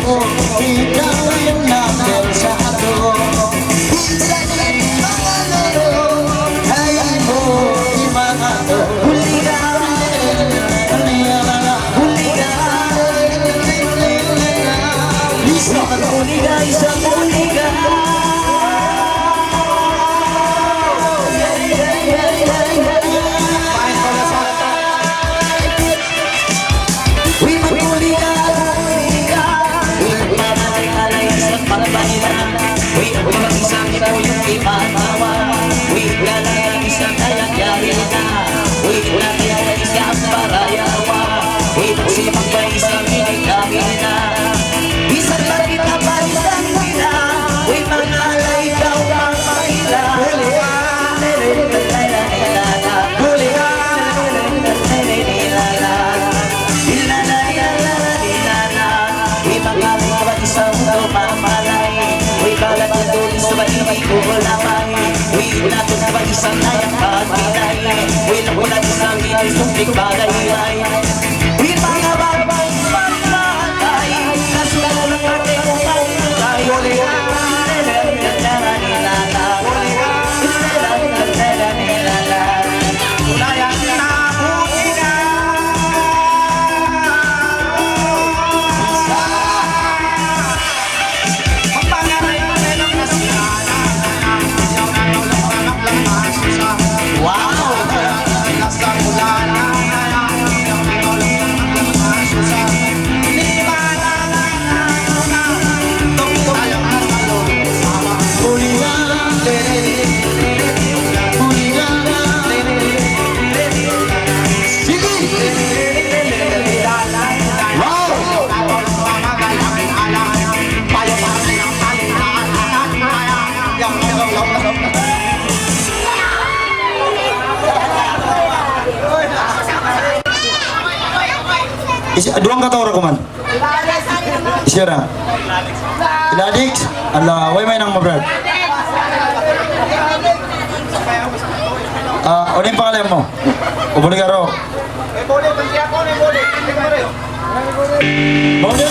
Ikawin natin sa ato. Minsan ang mga laro ay mo mga to. Huli na, huli na, isang huli na, isang huli na. Isang ayang kaginay, wala isang inisumik bagay-ay. Mga babang pagmatay, nasulang ating pagmatay. Duang kata orang kuman. Siapa? Iladik. Allah, way may nang mabrad. Ano yung pangalan mo? Ubuligaro. Boleh.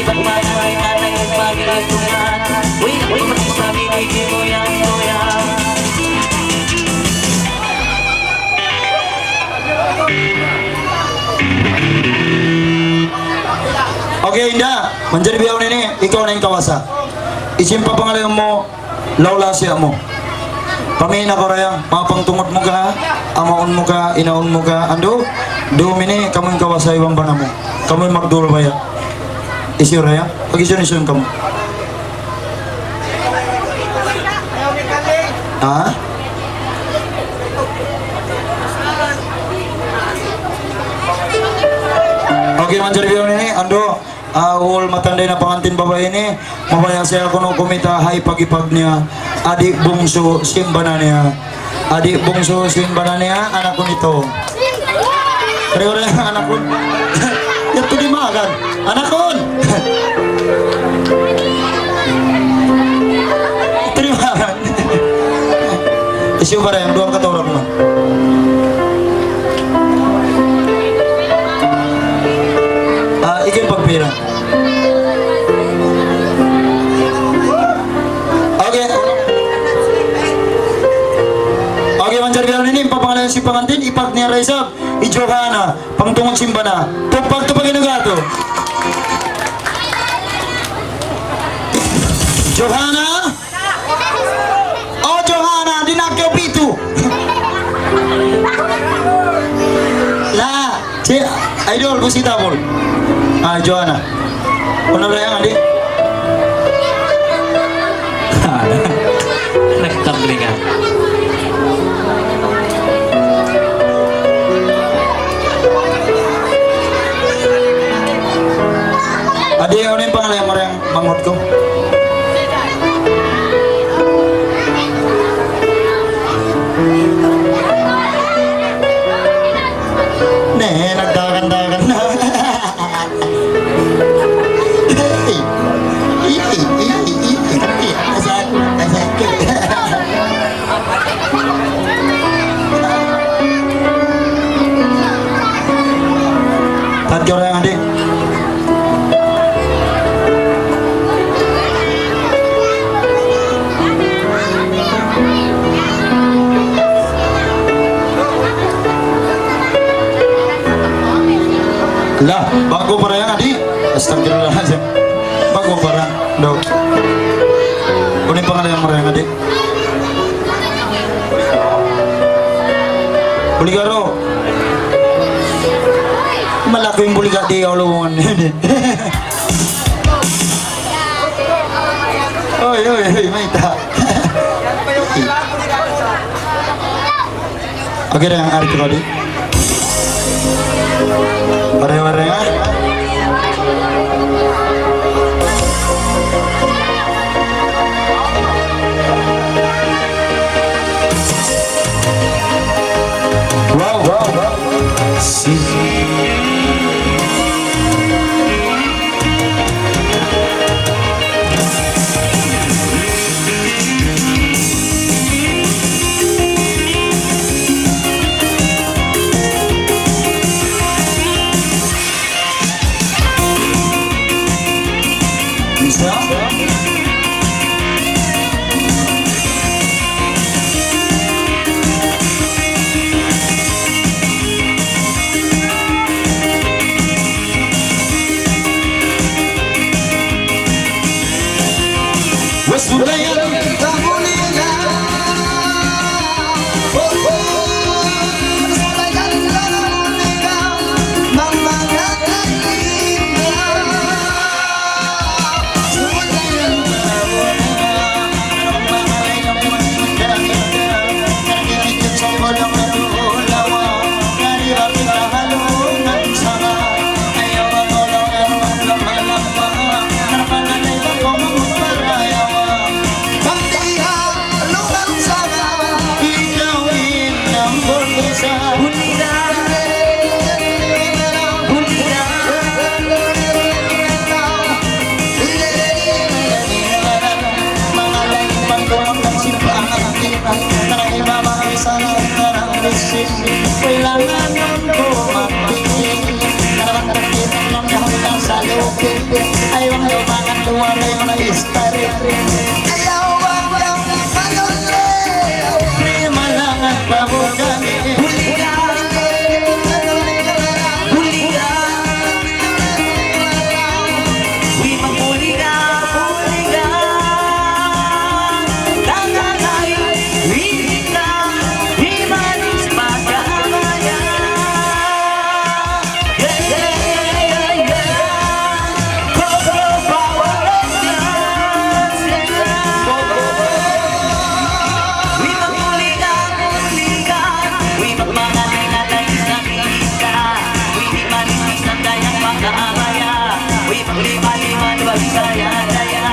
Di ba't manay nanay at magitungan? Uy, uy, magsasabi ni mo yung toyang. Okay, Inda. Manjari biyaw nini. Ikaw na yung kawasa. Isimpa pangalan mo, lawla siya mo. Pamina ko raya, mapangtungod mo ka, amaon mo ka, inaon mo ka, ando, dumini, kamoy kawasa ibang bana mo. Kamoy magduro ba ya? Isyo raya? Pag-isyon kamu. Ha? Okay, manjari biyaw nini, ando, ul matanday na pangantin babae ni, mabaya siya kuno kumita hay pagipag niya, adik bungso simbana niya, adik bungso simbana niya, anak ko nito. Kaya yung anak ko, yato di makan, anak ko. Terima kan. Isyo ba rin, doang katawaran mo. Ikin pagpira. Okay. Okay, manjar bilang ini papangalan si pengantin ipak niya Raisa, Johanna, pangtungod simbana. Tupag inugato. Johanna? Oh, Johanna, dinakyo pitu. La, si idol ko si Tabol. Johanna. Ano na yan, adik? Nagtablingan. Adik, ano yung pangalan mo rin mangot ko? Nagdagan-dagan na. Tahan ka orang adik. Lah, bago para yang adik. Astagfirullahaladzim. Bago para. Daw. Kunin pangalan yang merayang adik. Buligaro. Malaking buliga di ulungan ini. Oi, maita. Oke, yang hari tadi. Ware-ware ya. Wow. Bisa? Wes budaya Pagdiha yung mga tuwa na yung na-istari. Ayaw ang manole. Prima lang at pabugan. Huli ka, huli ka. Uy, maghuli ka, huli ka. Tatay, hindi ka, himalis pagkaamaya. Yeah, yeah, yeah, yeah. Go, go, power Rangers, yeah. Uy, maghuli ka, huli ka. Uy, magmamahay na tayo sa kita. Uy, himalis ang dayang pagkaamaya. Uy, maglima-liman, magsaya-daya.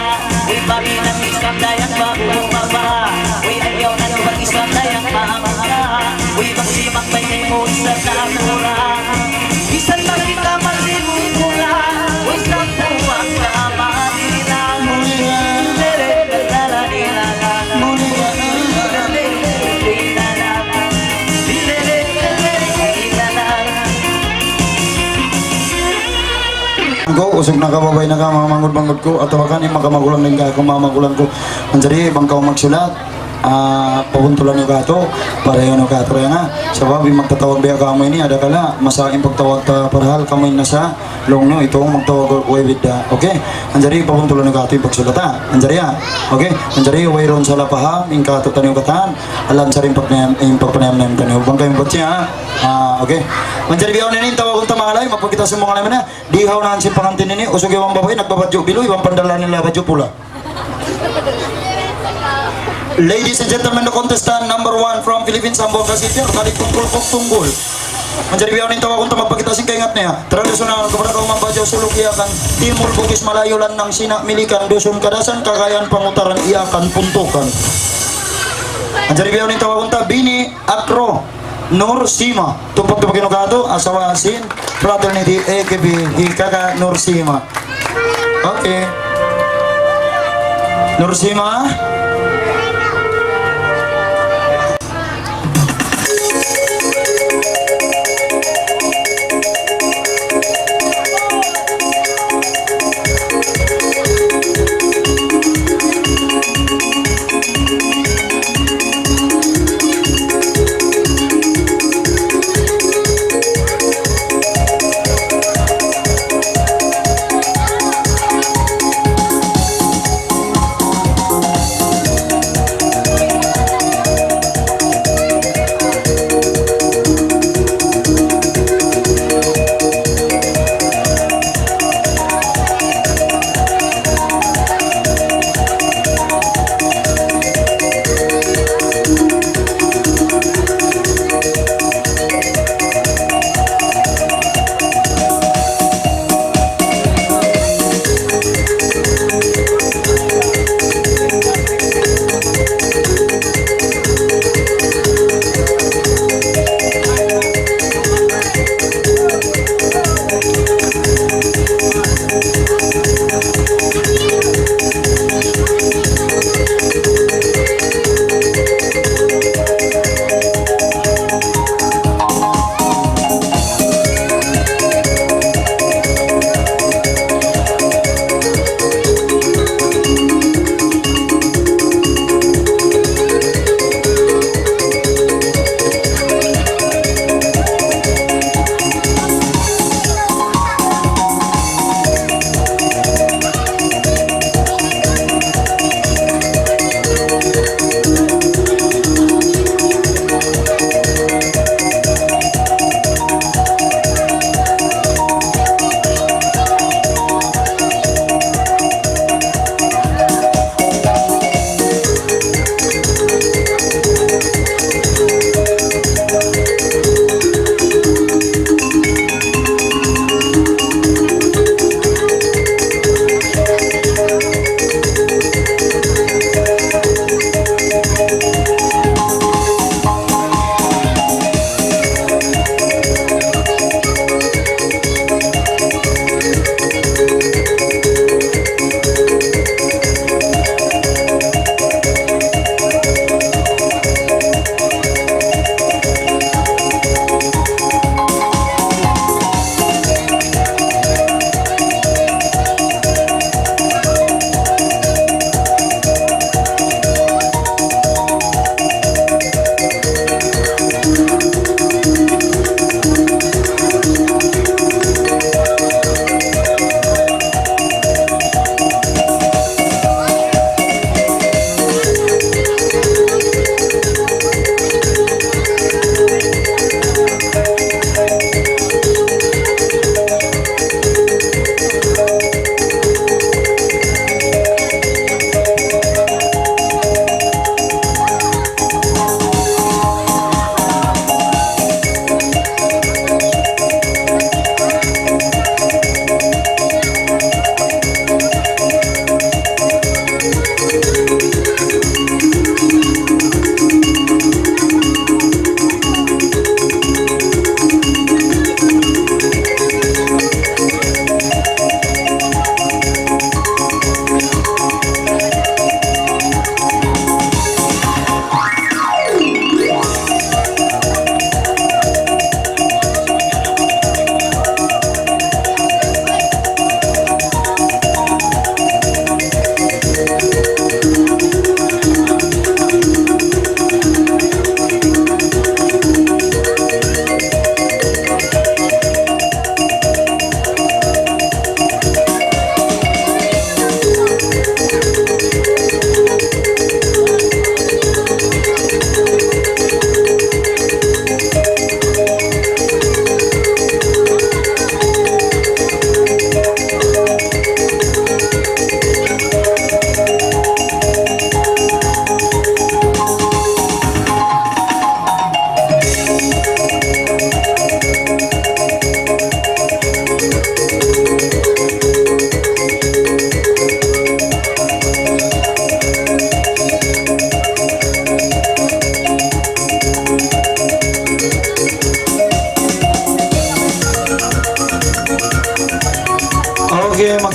Uy, pabilang isang dayang pagpapaba. Uy, ayaw na nung isang dayang pahamanga. Uy, magsimang may mo sa kamura. Isang nakita masimula. Uy, sa buwang kamanila. Go, usog na kababay na ka, mga mangod-mangod ko. At tawakan yung magkamagulang din ka, kung mga magulang ko. Anjari, ibang ka magsulat. Papuntulan yung kato, pareho yung kato rin nga. Sa babi, magtatawag biya ka mo ini, ada kala, masaing pagtawag ta parahal, kamay na sa long no, ito magtawag ko with okay? Anjari, papuntulan yung kato yung pagsulata. Anjari ya, okay? Anjari, wayron sa lapaham, yung kato tanong kataan, alam sa rin pagpanayam na yung tanong. Bang kayong batya, okay? Anjari, biyaw na tawag kong tamalay, mapagkita sa mga naman na, dihaw na ang simpangantin nini, usog yung babae, nagbabadyo bilo, ibang pandala nila badyo pula. Ladies and gentlemen, the contestant number 1 from Philippines, Zamboanga City, balik tunggol. Menjadi biyaw ning tawag kung magpagitasin kay ingat niya. Tradisional kepada kaum Mambadyaw suluk iakan timur Bugis Malayo lanang sinak milikan dusun kadasan kakayan pangutaran iakan puntukan. Menjadi biyaw ning tawag kung Bini Akro Nur Sima tumpok tumpok kinukato asawa asin fraternity AKB Hikaka Nur Sima. Okay. Nur Sima.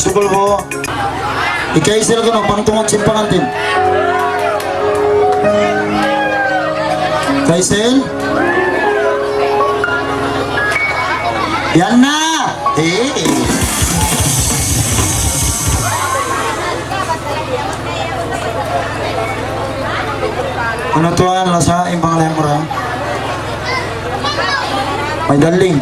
sukul ko. Ikaisil ko no, pangtungod simpangan din. Kaisil? Yan na! Ano tuan, lasa, yung pangalan mo rin? May daling.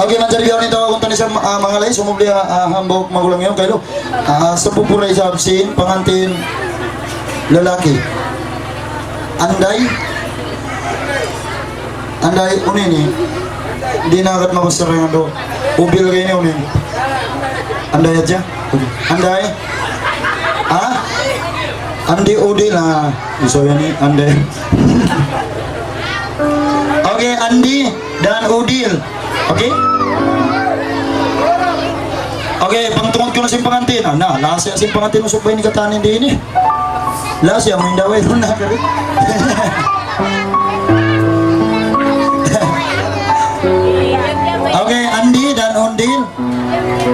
Okay, manjarbiyaw nito kung tani sa mga lain, sumubli hambok magulang yun kayo. Sa pupuray sa absin, pangantin lalaki. Anday, unin eh. Hindi na agad mabasara nga do. Ubil kayo niya unin. Anday at siya? Anday? Ha? Andi udil ha. So yan eh, Anday. Okay, Andi dan Udil. Okay? Okay, pangtungod ko na simpangantin. Lasya simpangantin mo subay ni katanin din eh. Lasya, may daway ron na kari. Okay, Andi dan Udil.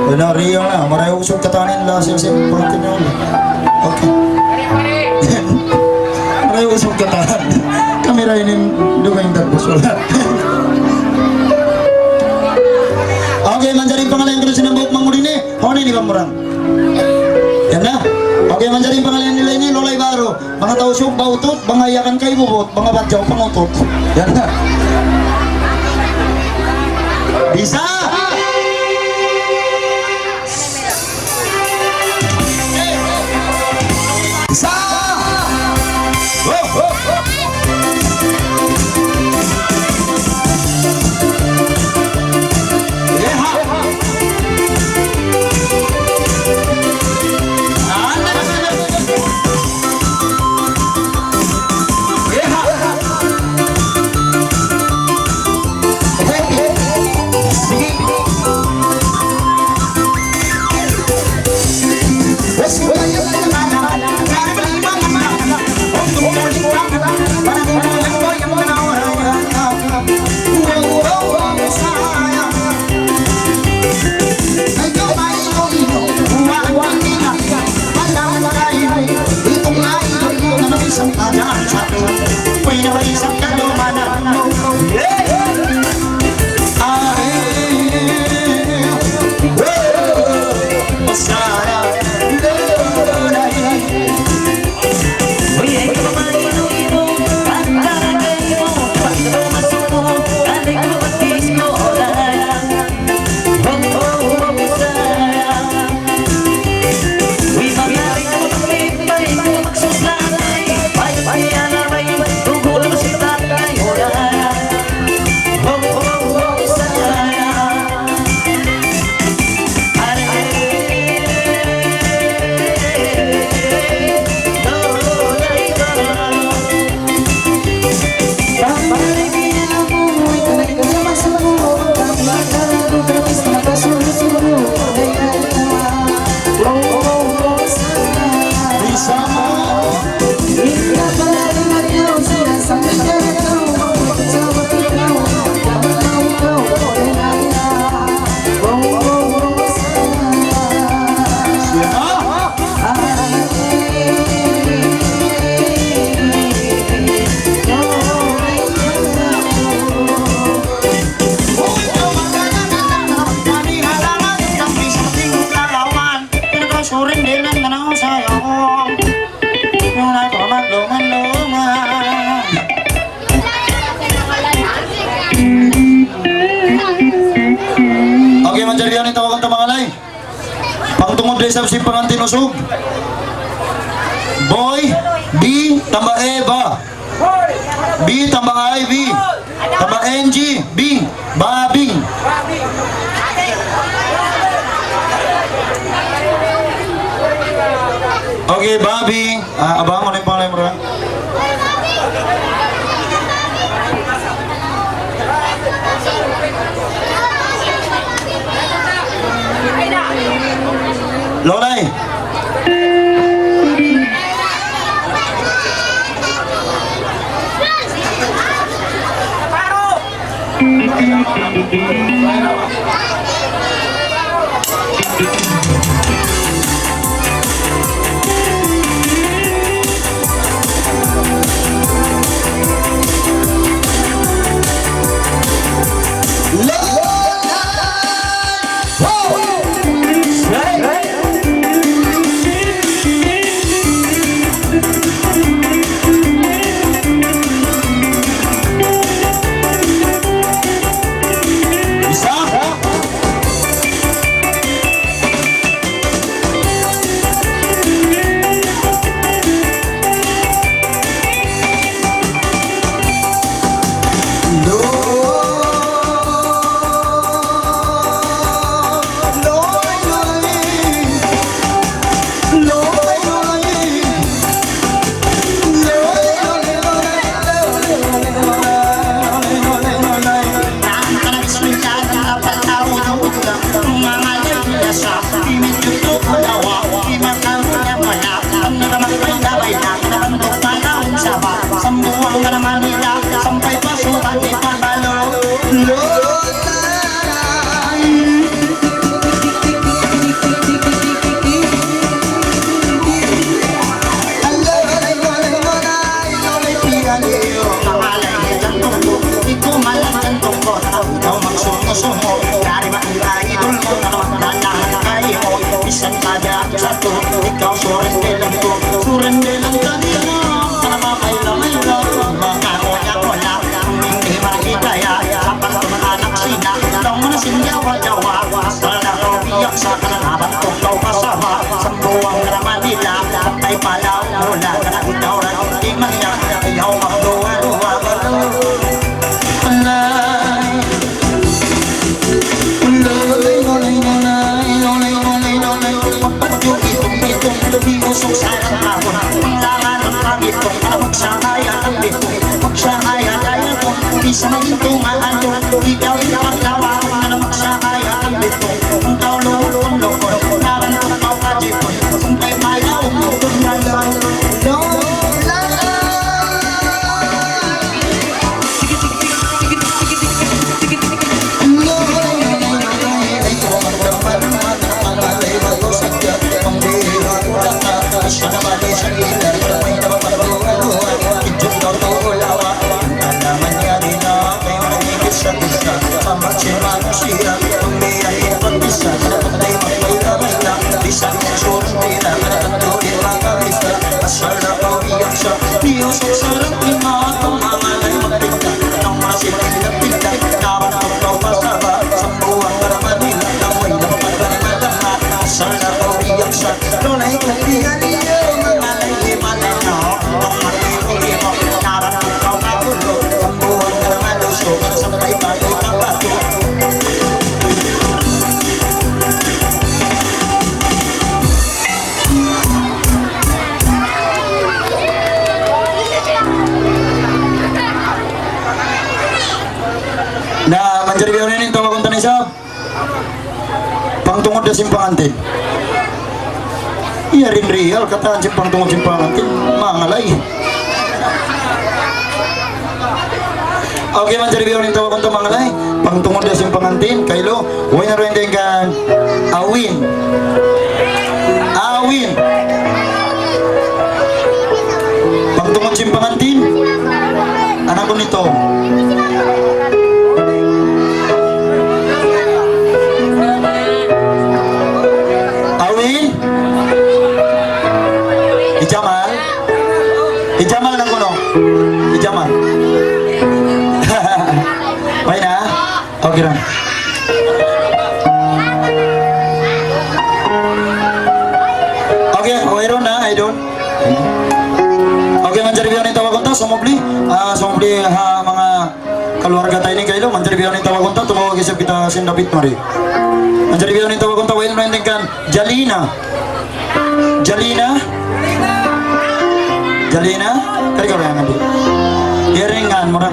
Ano, Rio na. Maray usog katanin lasya simpangantin nyo. Okay. Maray usog katanin. Kamera ini dugay yung dagos wala. Okay, manjarin pangalan ko sa buhok mangudi ni. Hone ni Bamurang. Yan na. Okay, manjarin pangalan nila ni Lolay Baro. Mga tausok, bautot, bangayakan kay bubot, mga badyaw, pangutot. Yan na. Bisa! Isa! Oh, oh, oh. Okay, manjari yan itawagan ta mga lay. Pangtungod din sa sipangan tinusog. Boy, B, tamba E, ba. B, tamba I, B. Tamba NG, B. Babing. Okay, Babing. Abang mo na yung pangalay mo rin. Lolay. surendelan ko, surendelan ka nila. Para mapailang-ilang, mga ngoya-ngoya, hindi makikaya, kapag tumanak sina, lang mo na sinyawa-yawa, wala ko iyak sa kananaban kung ikaw kasama, sambuang naman nila, patay pala, mula ka na ikaw rin, hindi man niya, ayaw magduwa-duwa. Usok sa kahon, kailangan ng pangit ko, magsahaya ang bito, magsahaya tayo ko, di sa magtungaan ko, ikaw yung pagkawa, na magsahaya ang bito, kung tao lulong lokon, naran ko na tao kajipon, kung kay mayaw mo, kung nalang, Usok sa ratina, tumangalay magtinda, nang masinipinda, naman ang ikaw pasaba, sambuang karamanila, namoy na pagkamadama, asal na kawiyak sa tunay kong iganiyo, malay-malay na, nang matiro-limo, naman ang ikaw kagulo, sambuang karamaluso, sabay tayo kapato. Na manjari biyaw nini tawa kong tanay sa pangtungod na simpangantin. Iya rin real kataan si pangtungod simpangantin mangalay. Okay manjari biyaw nini tawa kong mangalay pangtungod na simpangantin kailo huwag na rin din kan awin awin pangtungod simpangantin anak ko nito. Ijamal? Ijamal ng kuno? Ijamal? Okay na? Okay lang. Okay, okay ron na, idol. Okay, manjari biyaw ng tawag ko ta, sumubli. Sumubli ha, mga keluarga tayo ni kailo, manjari biyaw ng tawag ko ta, tumawag isip kita sindapit mari. Manjari biyaw ng tawag ko ta, wain mo yung tingkan, Jalina. Jalina? Jalina? Kali ka ba yang nandun? Iringan mo na.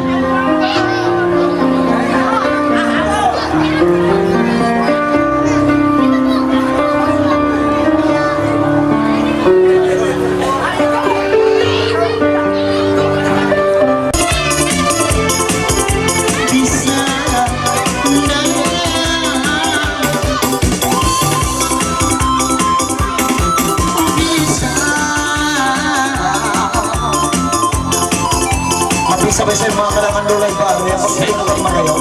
Sabay-sabay mga kalangan lulay ba? Yung pagkakas mo kayo.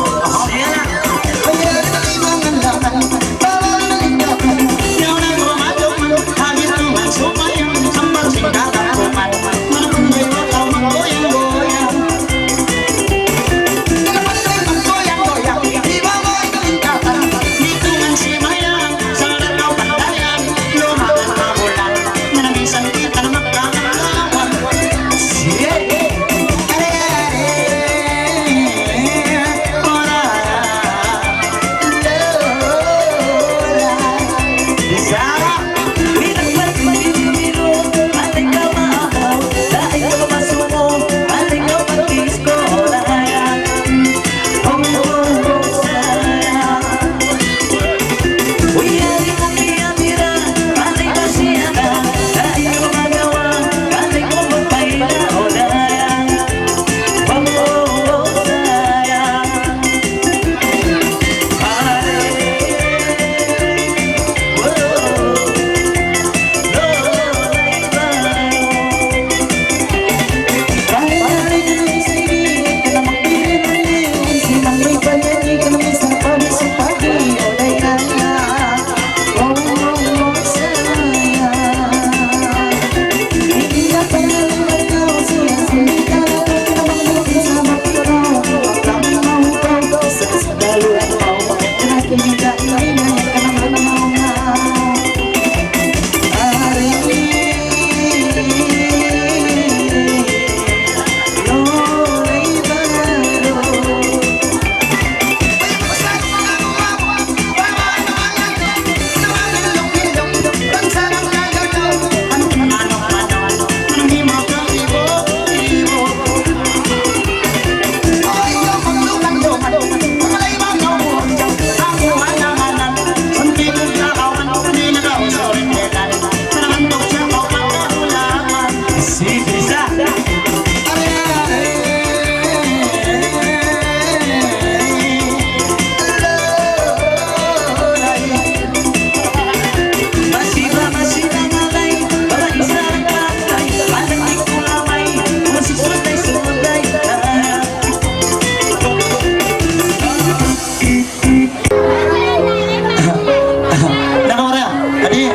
Nakamara, adi.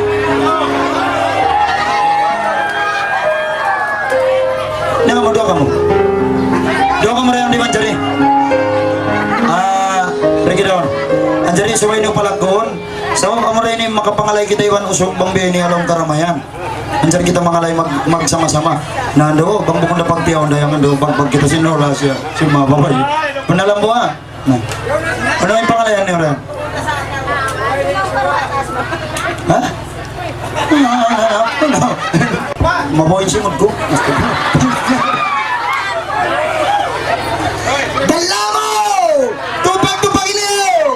Nakamo doa kamu. Doa kamu yang di Manjari. Pergi doon. Anjari suway niyo palagon. So, kamu rin ini makapangalay kita iwan usok bang biya ni along karamayan. Anjari kita mangalay magsama-sama. Nando, bang bukong na pagtiyaw dayangan do pag kita sinola siya. Si mga babay. Panalam mo ah. Nah. Ano yung pangalayan niyo rin? Ha? Mabawain si ko. Dalamo! Tupag-tupag iliw!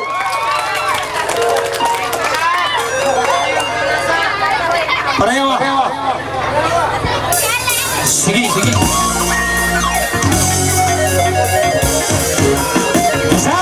Pareho ah. Sige, sige. Isa!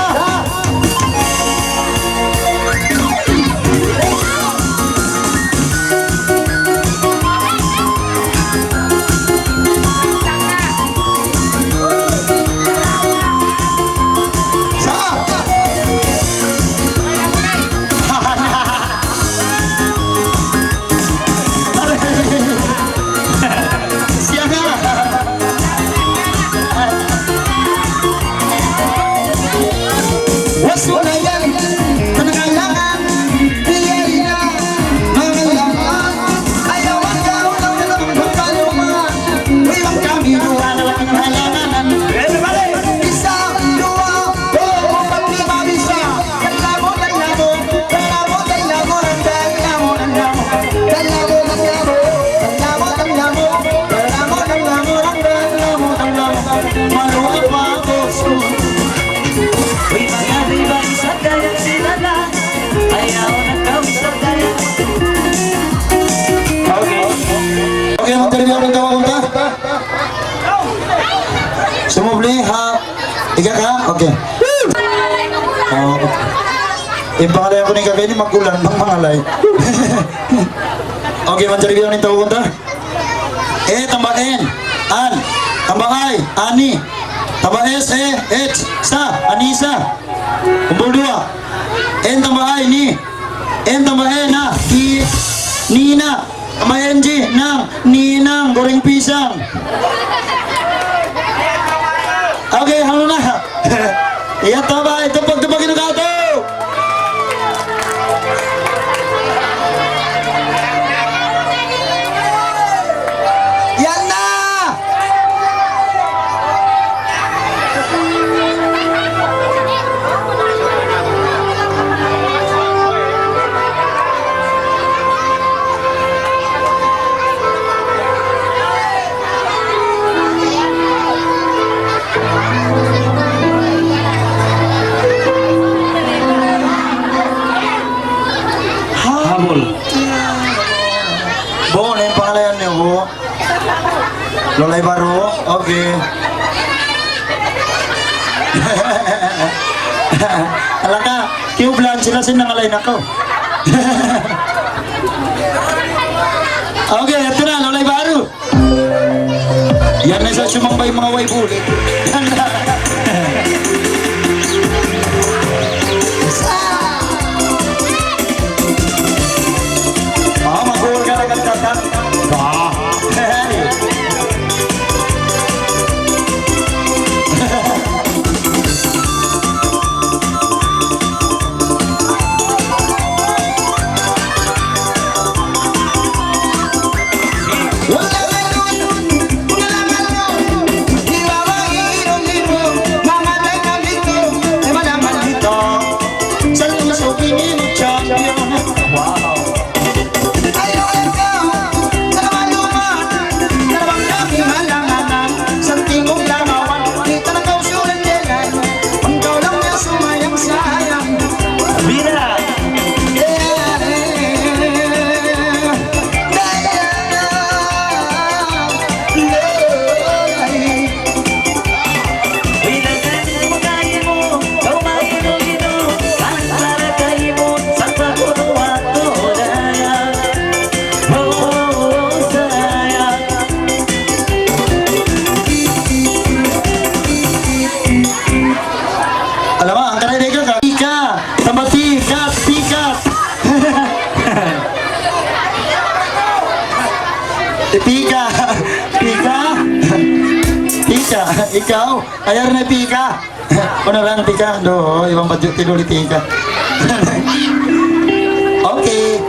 Uy, mga ribay sa dayang sinala, ayaw na kausap dayang. Okay. Okay, mag-interview ako ng tawag ka? Sumubli, ha? Iga ka? Okay. Oh, okay. Yung pangalay ako ni kakaini, magulan, bang mangalay. Okay, mag-interview ako ng tawag ka? Tambahin. An. Tambakay. Ani. Tambahis, sa. Anisa. Kumpul dua. Tambahay, ni. Tambahin, na. Nina. Tambahin, G. Nang. Ninang. Goreng pisang. Okay, halo na. Iya, tambah. Tupag-tupagin ang gato. Yan na! Habol. Bo, ano yung pangalayan niyo, Bo? Lolay Baro? Okay. Alam ka, kiublan sila sinangalay na ko. Okay, ito na, Lolay Baro. Yan na sa sumangbay mga waibuli. Mag-uul ka na kagkakak. Wala Pika! Pika! Pika! Ikaw! Ayar na Pika! Ano lang Pika? Do, ibang badyo tinuloy Pika. Okay.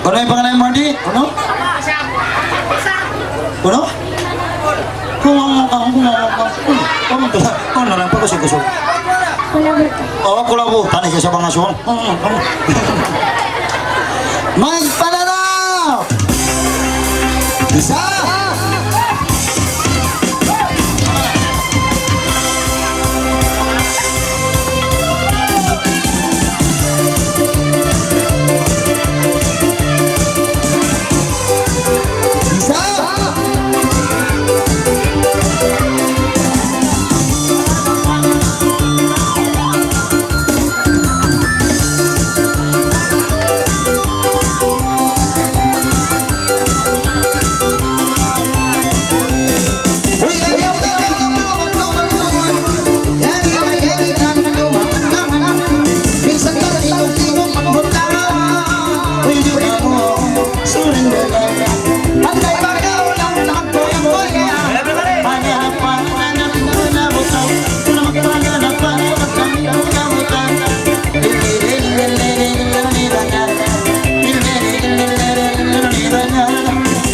Ano yung pangalan mo, Mardi? Ano? Ano? Ano lang, pagkasig-kasig. Oo, kulabo. Tanay ka sa mga suwang. Magpananaw! Isa!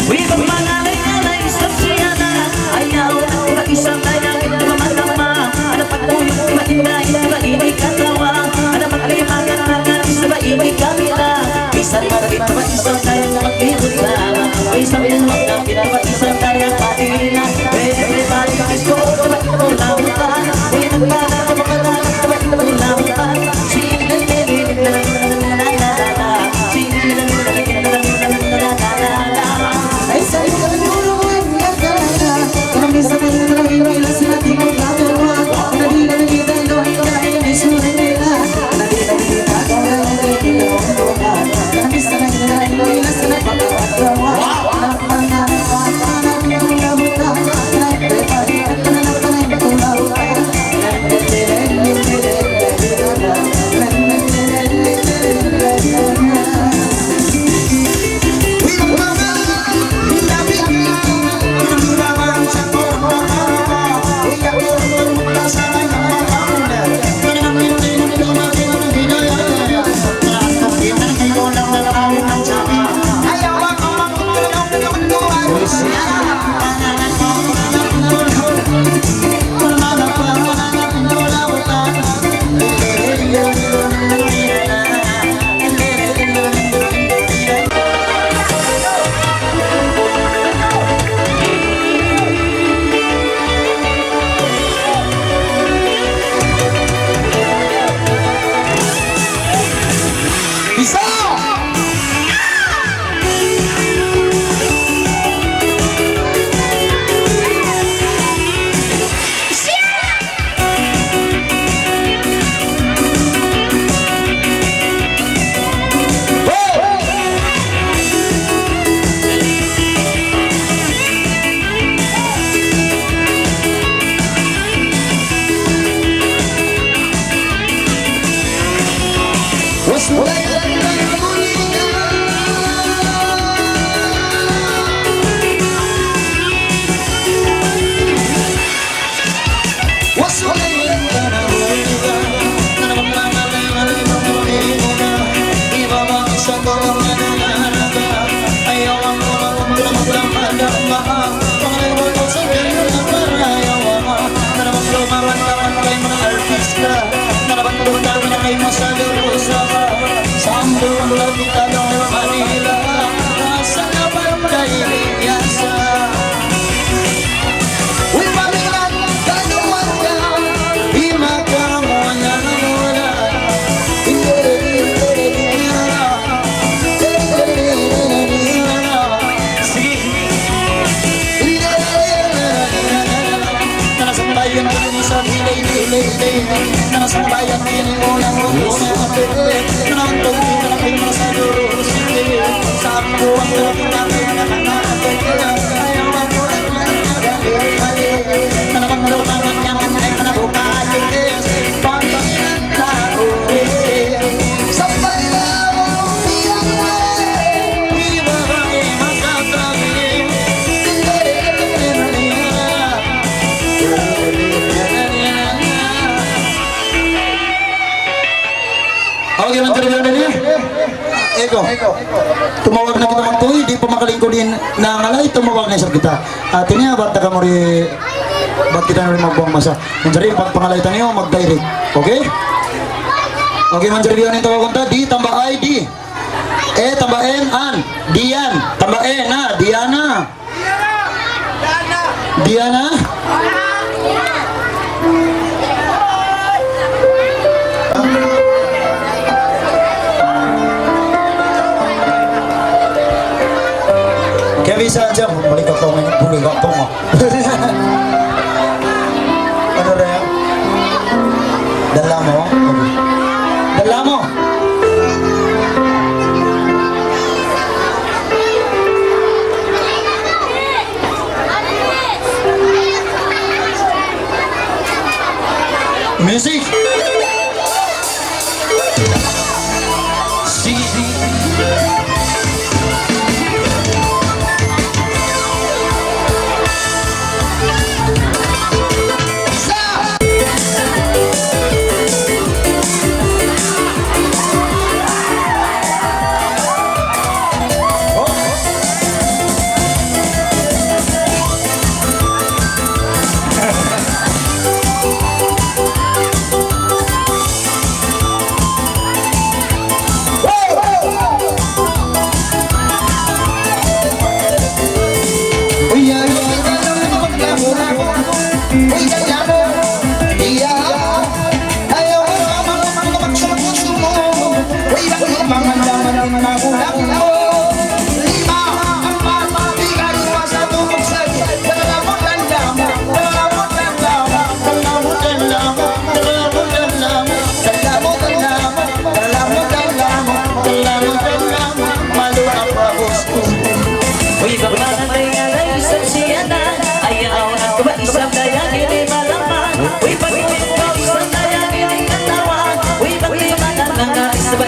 Uy, pagmanalay-alay sa siyana, ayaw mag-isang kaya kita mamatama. Ano pagtulong matinay, maibay katawa. Ano pag-alimagan na sa maibay kamila. Isang maragit pa isang kaya mag-ibutang. Isang pinanwag na pinapag-isang kaya patilina. Everybody is go, sabay kita mo lamutan. Uy, nagpala ko makalang, sabay kita mo lamutan. Ay sa'yo ka nagmulong ang nagkala. Kung may sabay na lang ilang sila di mo gagawa. Hindi na nakita ito ay kaya may sulit nila. Hindi na nakita ko na lang ay kinawagawa. Nabis na lang ilang sila pagkakagawa. Nagpananaw ng lamuta. Nagpapali at pananaw ng lamuta. Okay, man dyan niya. Eko, tumawag na kita magtuloy, di pa makalingko din na ngalay, tumawag na sa kita. Ate niya, ba't ka mo rin, ba't kita na rin magbuang masa? Manjari, pag pangalay tayo, mag-direct. Okay? Okay, manjari yun yung tawag konta, di, tamba ay, di. Tambain, an, diyan, tambain, na, Diana. Diana? Kaya bisa aja, balik ke tong ini, boleh gak tong? Ano rin? Dala mo? Dala mo? Music!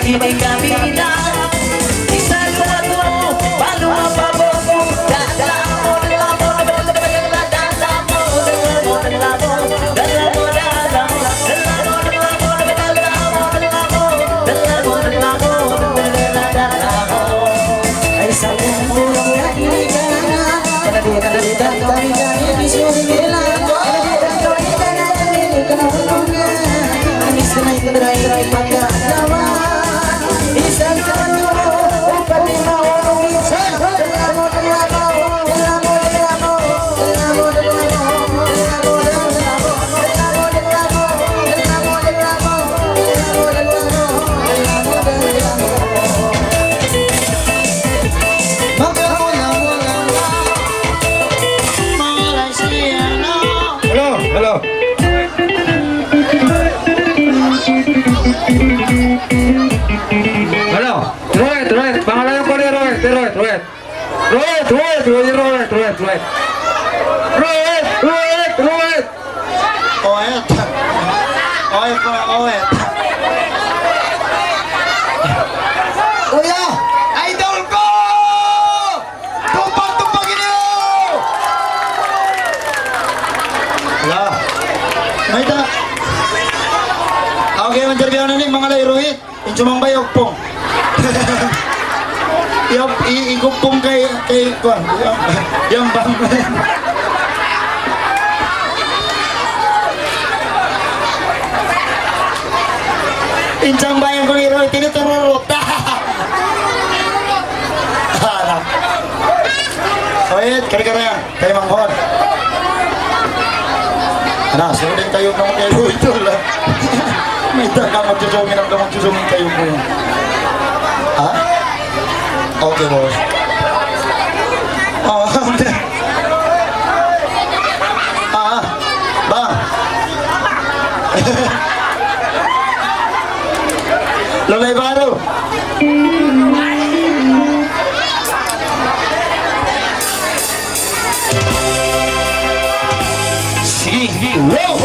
May kabila isa dua balu apa bobo dadamo Ay sa mundo na iligana, kanalitan kami kaya di sumila. Kanalitan kami kaya di kanahulunga, anis na ikadray pagkadawa. Isang kanyo, pati maulong isa. Dalamo, dalamo, dalamo, dalamo, dalamo, dalamo, dalamo, dalamo, dalamo, dalamo, dalamo, dalamo, dalamo, dalamo. Hello. Halo, Roet, pangalan ko ni Roet. Oet. Kuya, idol ko! Tumpag-tumpagin niyo! Wala. May ta. Okay, manjarbihan na ni mga lairuhit. Incumang bayog pong. Igupong kay kuan. Yang bang. Incang bayang ko ni Roy, tinutururot. Harap. Oye, kari-kari yan. Kayo manghod. Ano, sulit kayo ng kayo ito lang. May taka magsusungin ang magsusungin kayo po yun. Ha? Okay, boss. Oh, bang. Lolay baru. Sige, wow.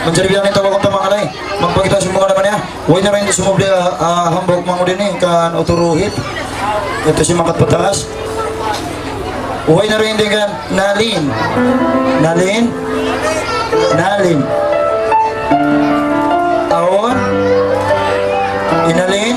Menjadi bilang itu waktu makan ay. Magpakita sa mga naman niya. Huwag na rin sumubli hambog mga din kan uturuhit. Ito si makat pataas. Huwag na rin din kan nalin. Nalin. Nalin. Taon. Inalin.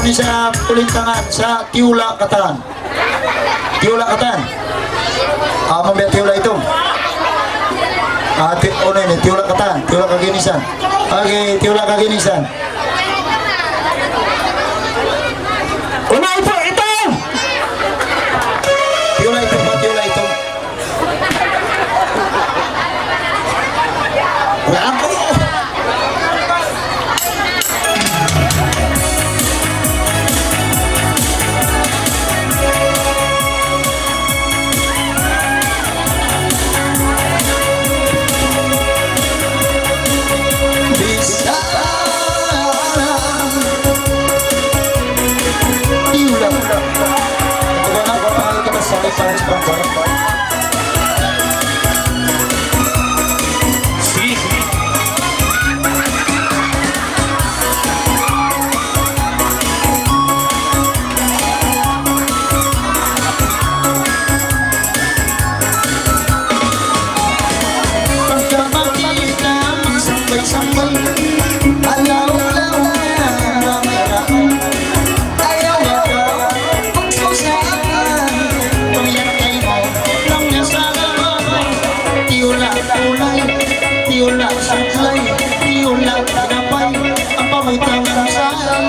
ni sa kulintangan sa Tiula Katan. Tiula Katan. Mamaya Tiula ito. Ono ini Tiula Katan, Tiula Kaginisan. Okay, Tiula Kaginisan. Una ito, ito. Tiula ito pa, Tiula ito. Wala ako. parang parang. Pagkamakita, magsambay-sambay, alaw-alaw na ramay-ramay. Ayaw ako, magsusakan, pamiyakay mo, lang nasa lamay. Tiula-ulay, tiula saklay, tiula tinapay, ang pamitang kasalan.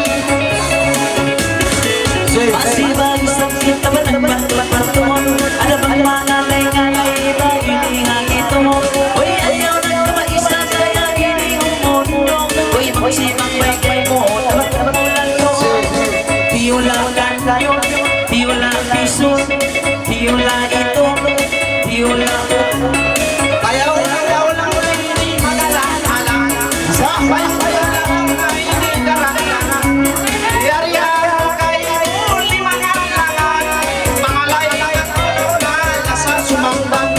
Masibag sa kita ba nagpapatuon? Ano bang mga lay-ngalay ba hinihangit mo? Uy, ayaw na maisa kaya hindi umundo. Uy, magsibang bagay mo, tamat-tamulan ko. Tiula ganyo, tiula piso, tiula ito, tiula. Ayaw lang hindi magalang-alang. Sa ayaw lang hindi galang-alang. Yari-yari kayo, uli mga langan. Mga layang na nasa sumambang.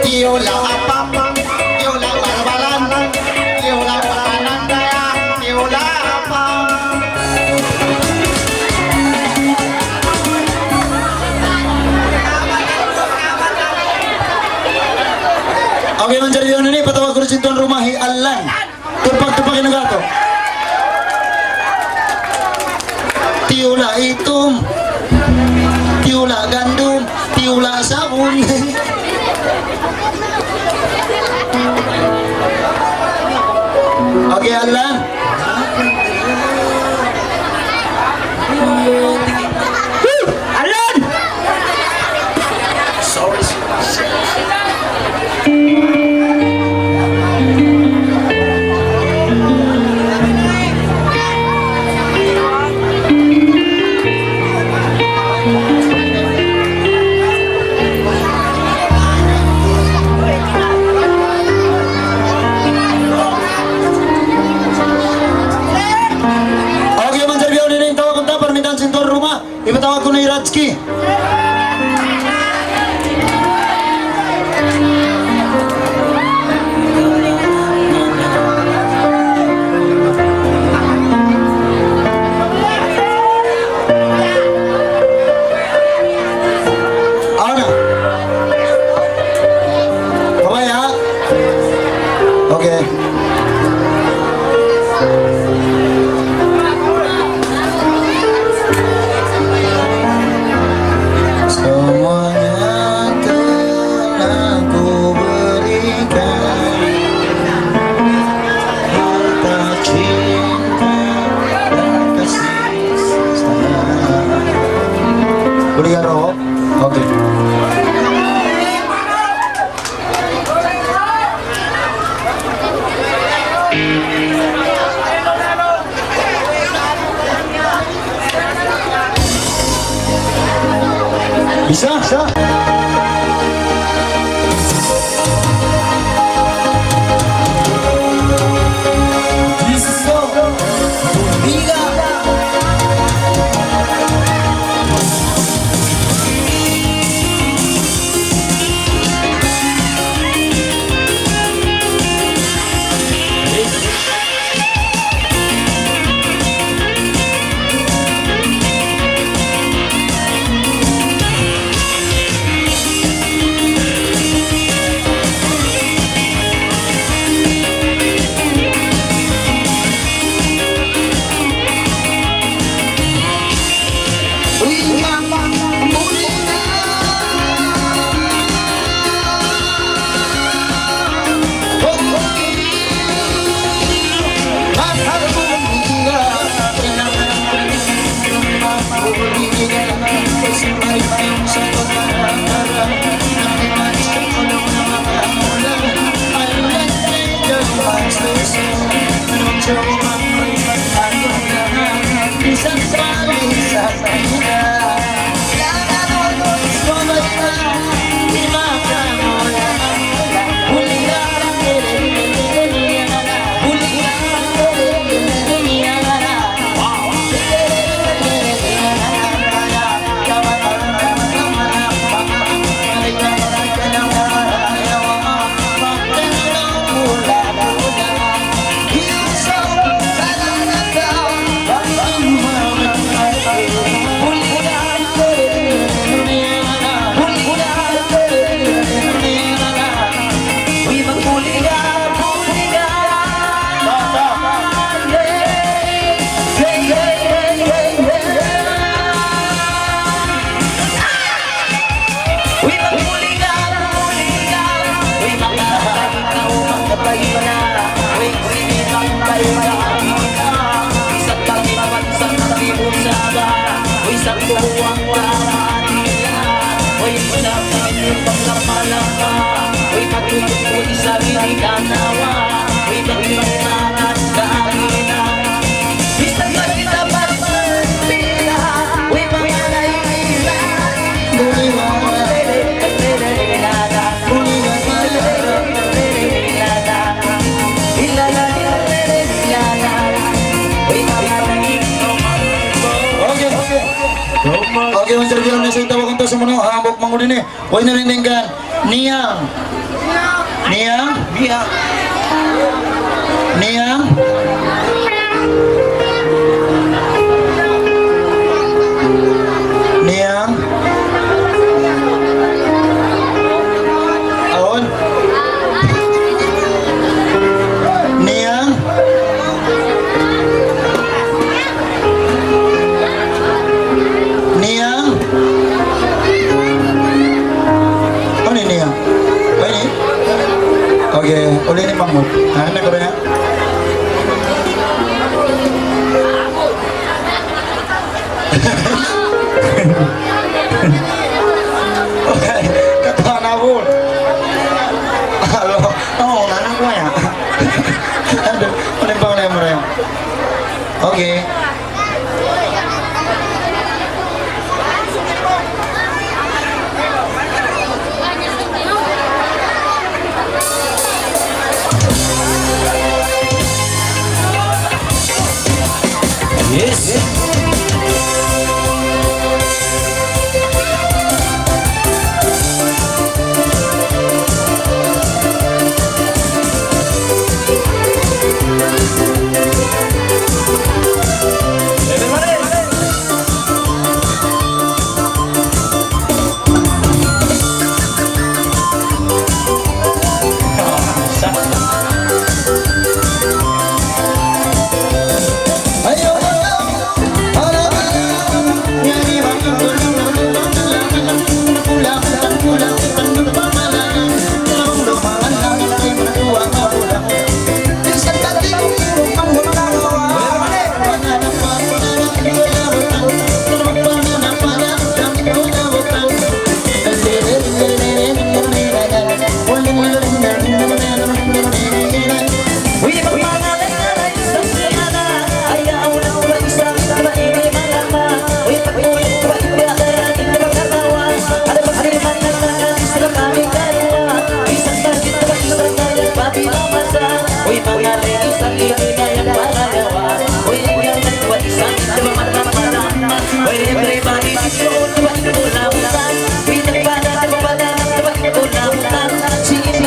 Tiula apam, tiula balbalan, tiula panandaya, tiula apam. Okay, manjari yun ini patawag ko rin tuan rumah hialan. Tupag-tupakin na gato. Tiula itum, tiula gandum, tiula sabun. Okay, Alan. Alan! Sorry. Okay, manjari yun ini tawag ko ta permintaan sintuan rumah. Ipatawag ko na Iratski. Ano? Babay ha? Okay. Semuanya telah ku berikan, harta, cinta, dan kasih sayang. Boleh ya, Roh? Oke. Bisa, bisa. Okay, Manjar Biyaw na sa itawag ang to sa mga hambok mangudin eh. Huwag na rin ka. Niyang. Niyang. Biya. Niyang. Niyang. Aon. Niyang. Niyang. Ano ni Niyang? Ano ni? Okay, uli ni Mahmud. Ano ko na? Okay, katawa na ako. Halo, oo, nanang ko ya. Ano yung pangalan mo na yun? Okay. Yes. Ayo, Uy, magpangalan na lang isang semana. Ayaw na ko ba isang maingay malama. Uy, pagkulit ko ba ibigay hindi magkatawa. Ano ba kaliman na lang isang aming dalawa. Isang bagit na ba isang kaya papi mamasa. Uy, pangalan isang ibigay ang pangalawa. Uy, uyan na ko ba isang hindi ba magkatawa. Uy, everybody sisyon ko ba ito na utan. Uy, nagpana na ba na ba ito na utan. Sige,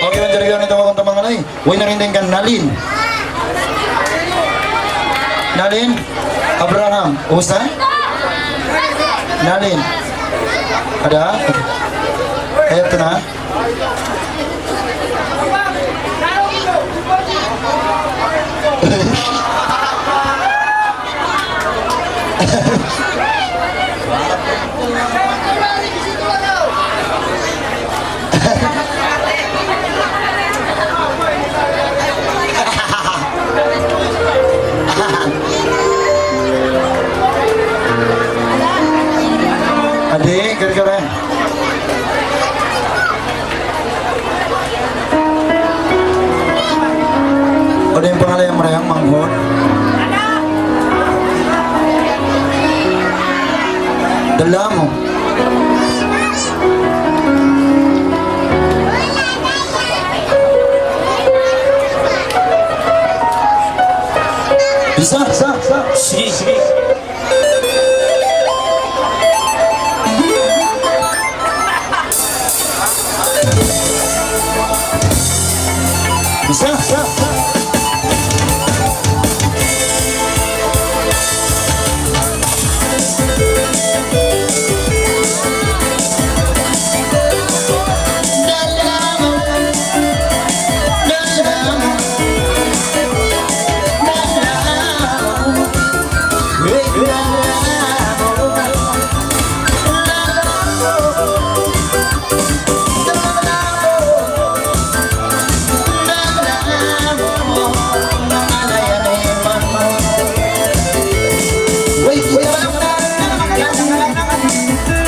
Okay, Manjar Biyaw na itawag ang tamang alay. Huwag na rin ka. Nalin. Nalin. Abraham. Usta? Nalin. Ada? Ito na. Adik, kira-kira. Ano yung pangalan yung marayang manghod? Dala mo. Bisa. sige, sige. Bisa.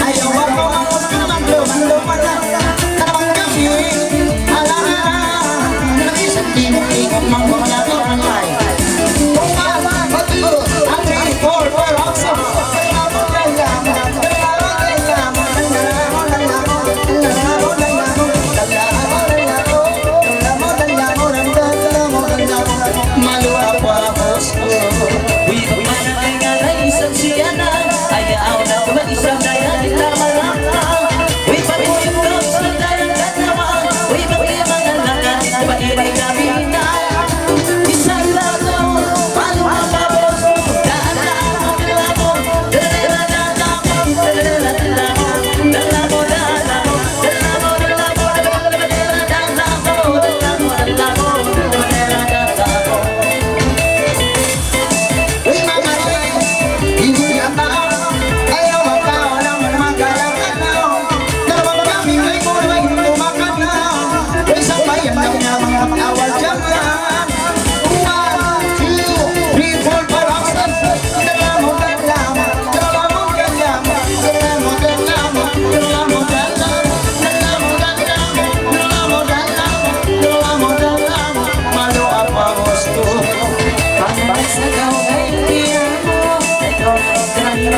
Ayaw Bisa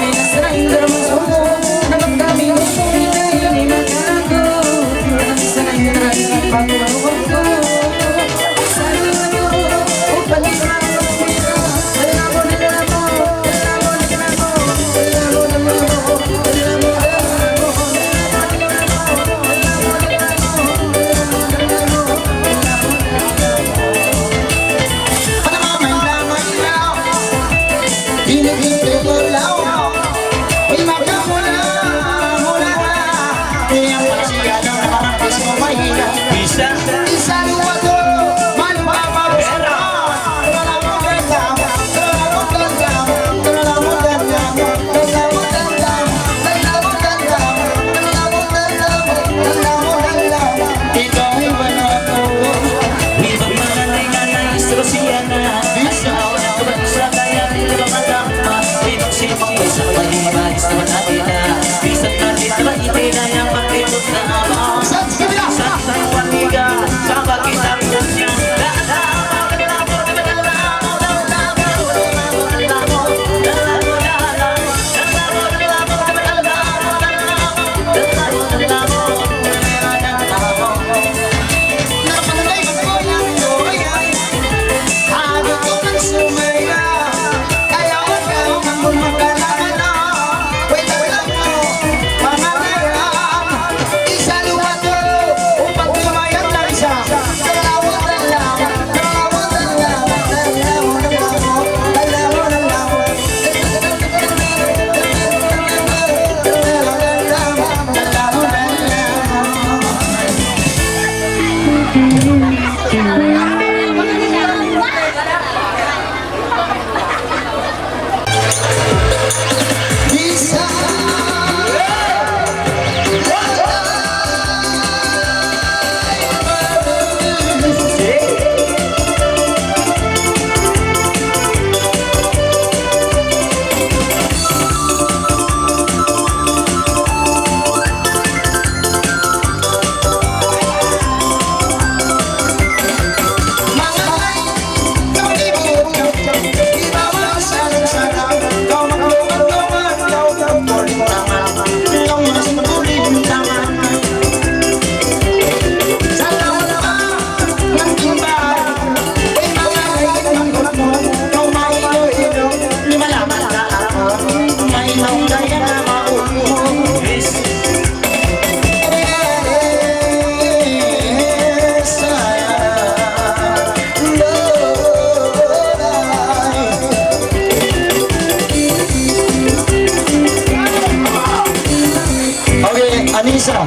Anissa.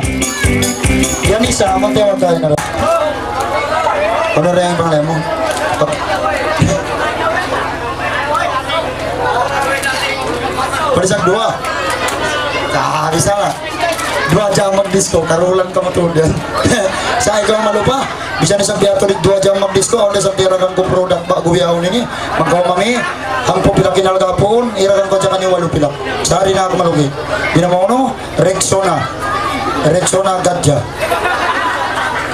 Yanissa, magtawag tayo na lang. Ano rin ang pangalan mo? Parisak dua. Bisa nga. Dua jam mag-disco, karulan ka matulad. Sa ikaw malupa, bisa na sa biatulik 2 jam mag-disco, o na sa tiragan ko product ba gubiyaw nini. Magkawamami, ang popila kinalagapon, iragan ko dyan kanyo walupilak. Sa hari na ako malugi. Binamono, Rexona. Rexona Gadja.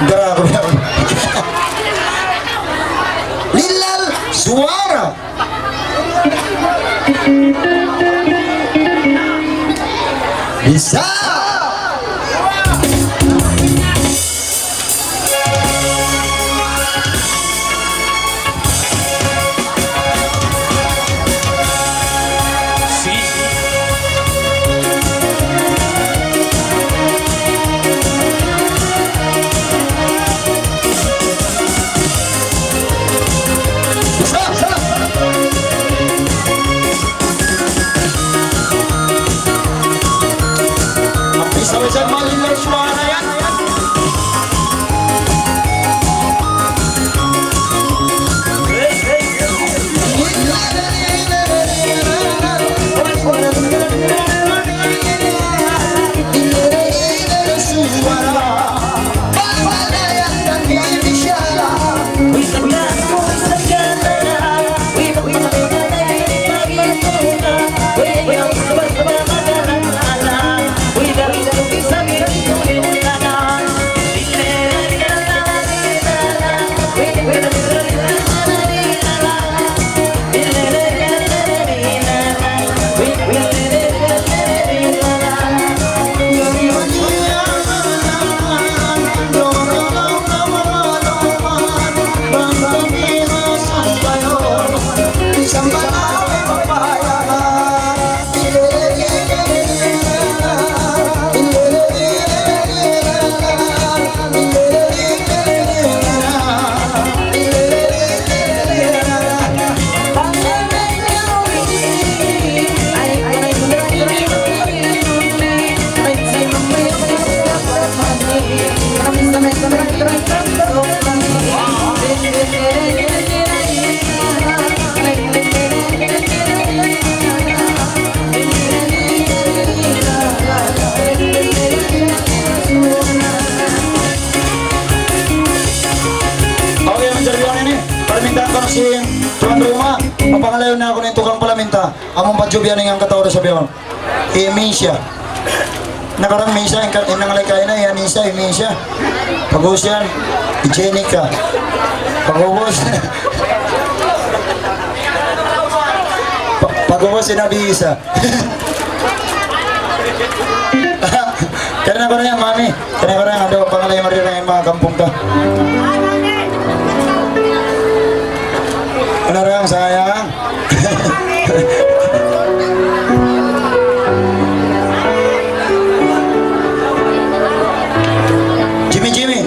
Gara gubiyaw. Lilal Suara. Bisa. Bisa Malilal Suara yan. Bisa Okay, manjarbiyawan ini. Permintaan ko na si tuan rumah. Mapangalayo na ako ng tukang palaminta. Among padjubyan ng katawara sa biyawan. Misha. Nakarang Misha, yung nangalay kayo na, yan Misha, Misha. Pag-uus yan, Jenica. Pag-uus. Pag-uus, sinabi isa. Kaya na ko na yan, mami. Kaya na ko na yan, ano, pangalay mo rin ang mga kampong ka. Ano rin, sayang? Jimmy, Jimmy.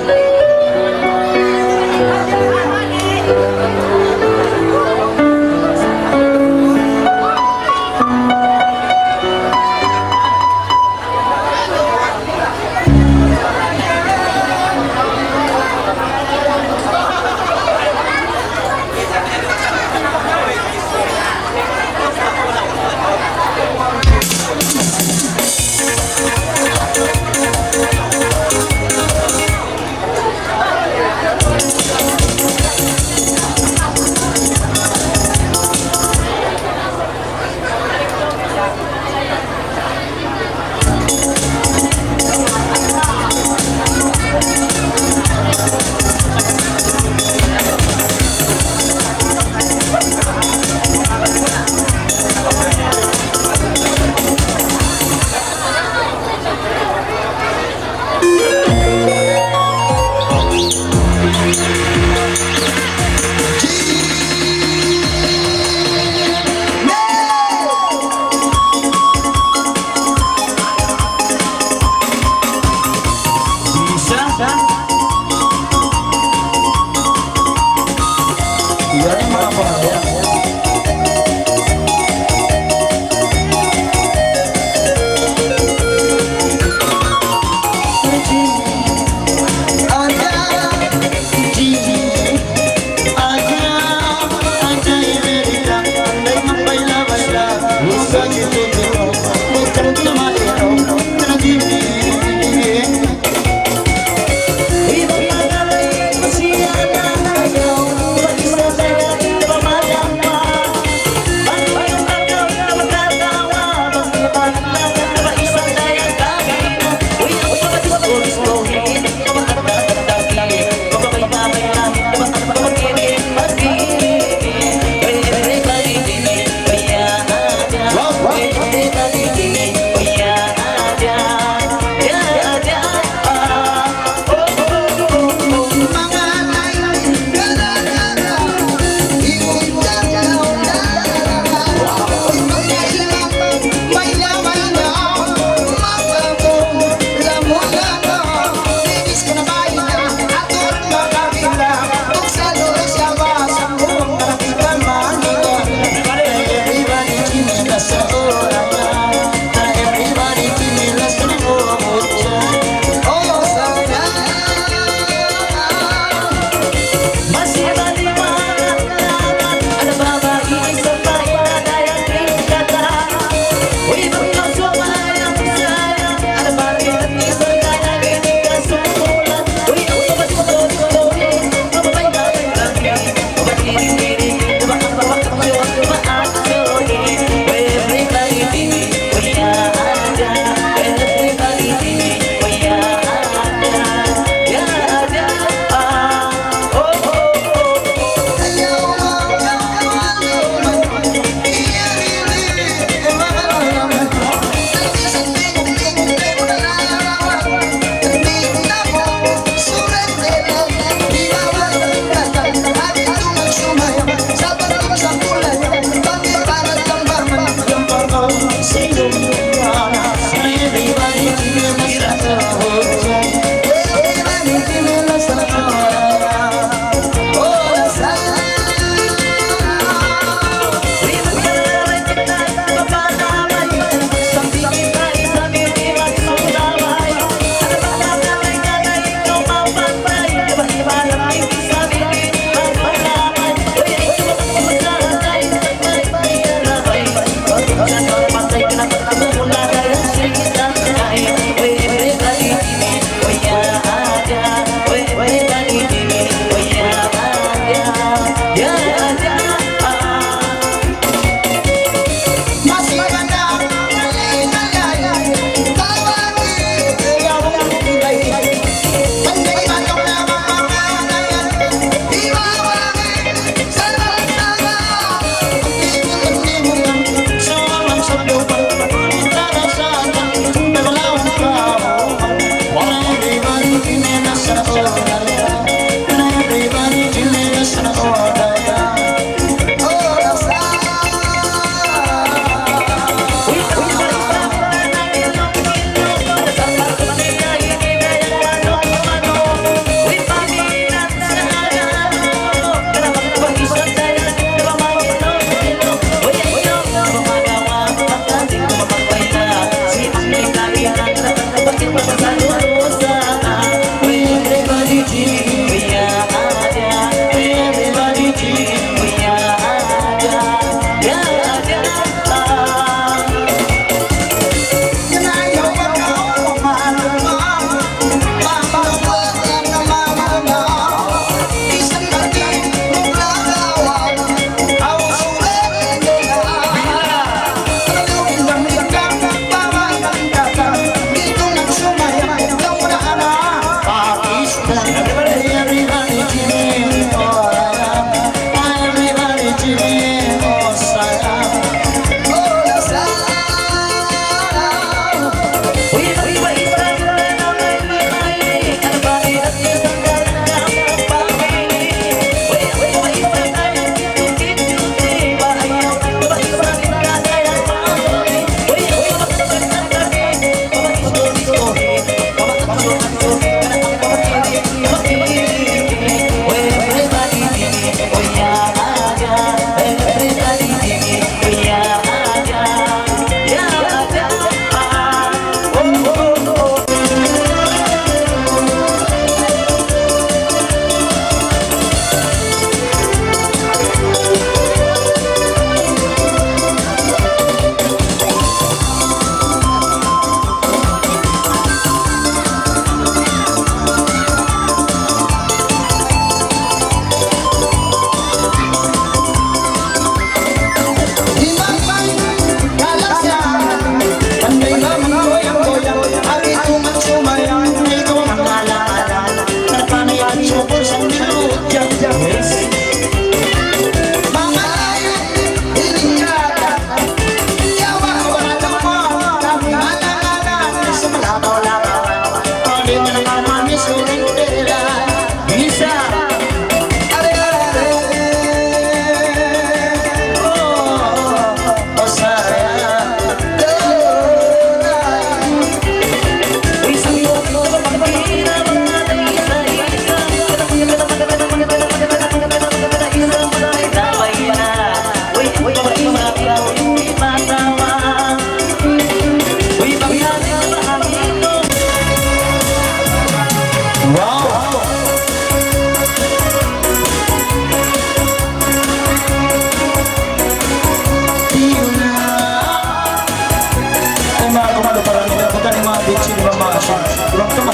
Tumak.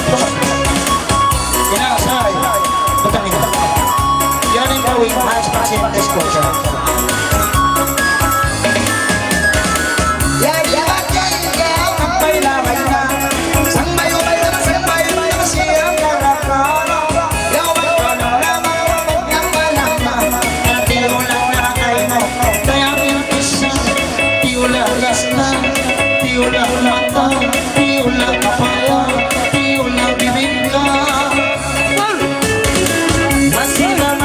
Inasay. Patangin. Yan ang gawing high percentage ko siya.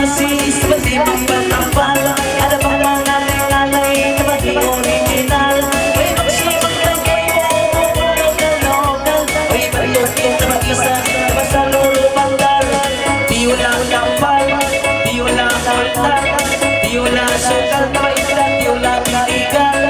Masih seperti mempapal. Ada pengalay-alay na maging original. May magsipag ng kayo, lokal. May paglutin na mag-isa na sa lolo banggal. Di wala kapal, di wala kaltar, di wala sukal na maitlan, di wala titigal.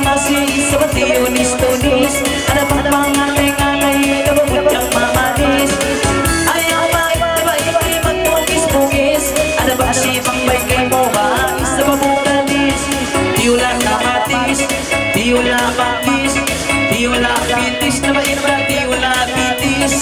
Masih seperti tunis-tunis. Ada panganay-anay na mabutyang mamanis. Ayaw ba-iba-iba magtugis-tugis. Ada ba sipang may kay mo maayos na mabukalis. Di wala kamatis, di wala bakis, di wala pitis na maiba, di wala pitis.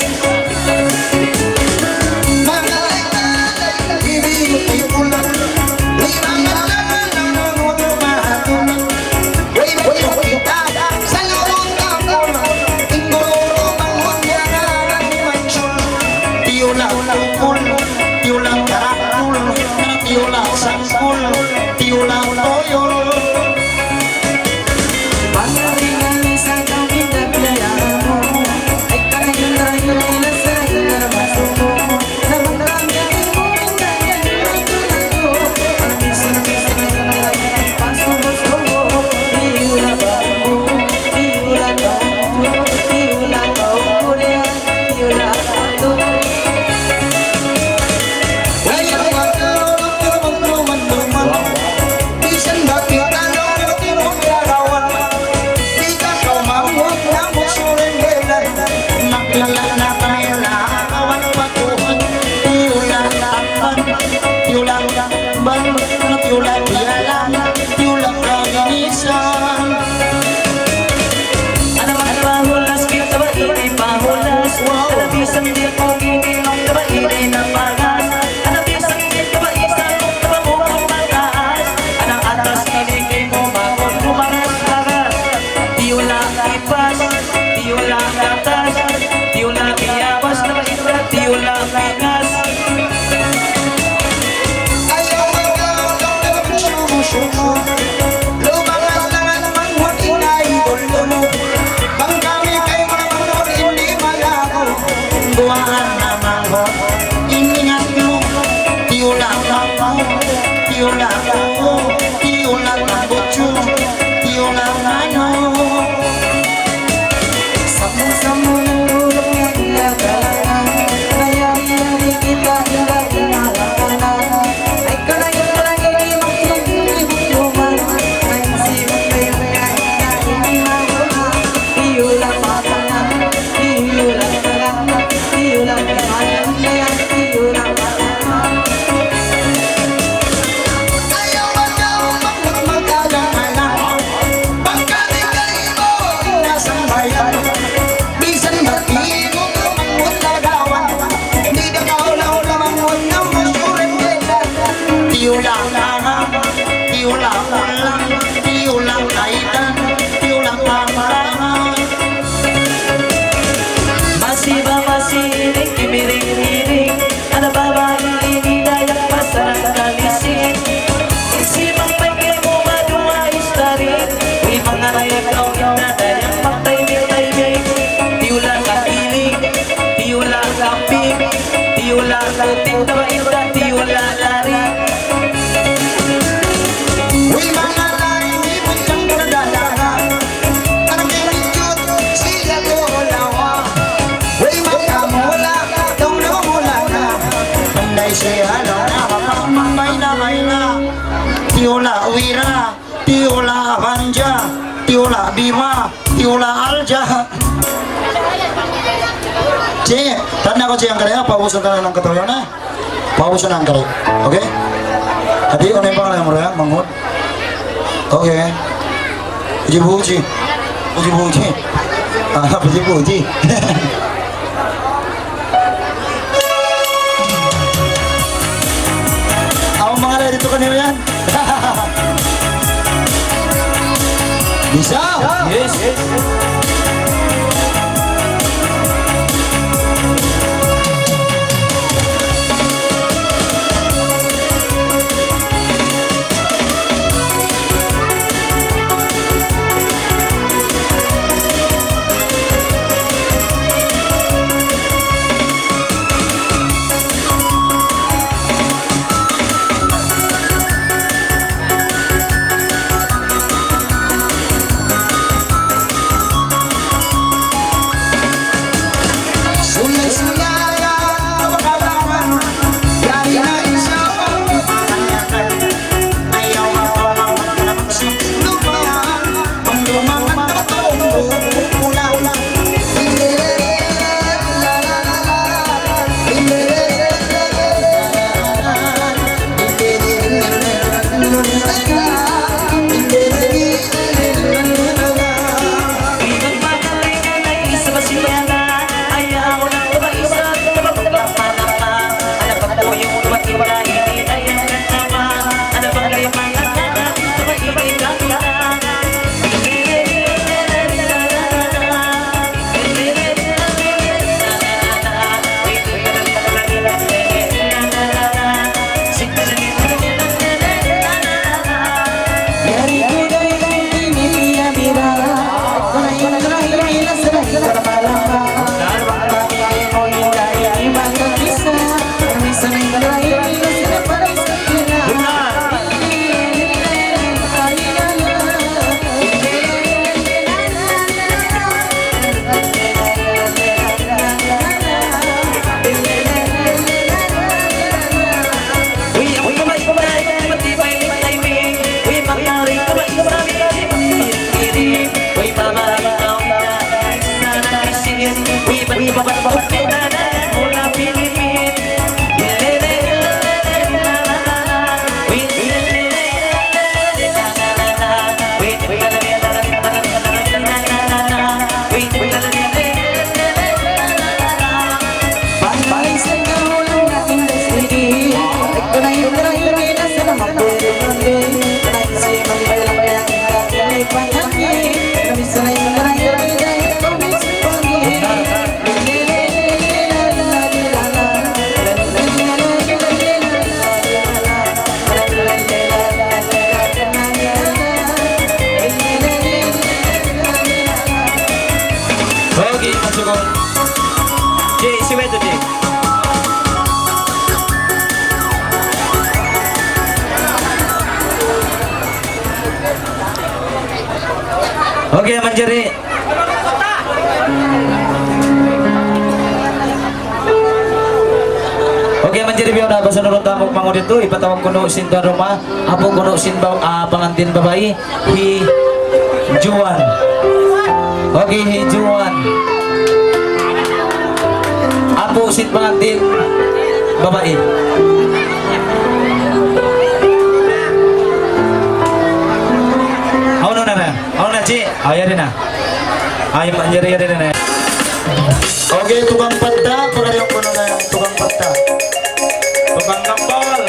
Di ulang samping Di wala puting na mainda, di wala lari Uy mga lari, di mo siyang pagdadala. Ang pinitut, siya lulawa. Uy mga mula, daw lumula na. Panday siya na mapapamay na. Tiula uwira, tiula banja, tiula bima, tiula alja. Ci, tanda ko siyang kaya, paubusan ka na ng katawayan na. Paubusan na ang kaya, okay? Adi, ano yung pangalan mo rin, Manghod? Okay. Puji-puji. Puji-puji. Ah, puji-puji. Ako mga rin dito kanina yan. Bisa? Yes, yes Sulay-sulaya, makalaman. Yari na isa. Ayaw mawawang lumayan. Ang lumaman na ito, pula. Ibang bagay na nag-isa masiyana Ayaw na umaisa Napagpapanapa Alam ba po yung lumating na hindi na yan kasama Alam ba kayo mga nana Tumaibig ang lahat Dari budaya ini ya mira, kau yang serah bermalamba. Pakai kau yang daya ibadah bisa, bisa mengalami sudah pada sakina. Paling segala yang indah sendiri, kau yang terakhir nasi lemak berlumbe, naik si membayang dari pagi, kami selain terakhir dari kami sepagi. Okay, masukkan. Jay, siapa itu Jay? Okay, Manjari. Okay, Manjari biar na basa nurut tamok mangun itu ipatawag kuno sin tuan rumah, apo kuno sin pengantin babae, hi Juan. Okay, hi Juan. Apo sin pengantin babae. Ako na, Ci. Ayan din na. Ay, Manjari din na. Okay, tukang pata. Pagayong ko na yung tukang pata. Tukang kambal.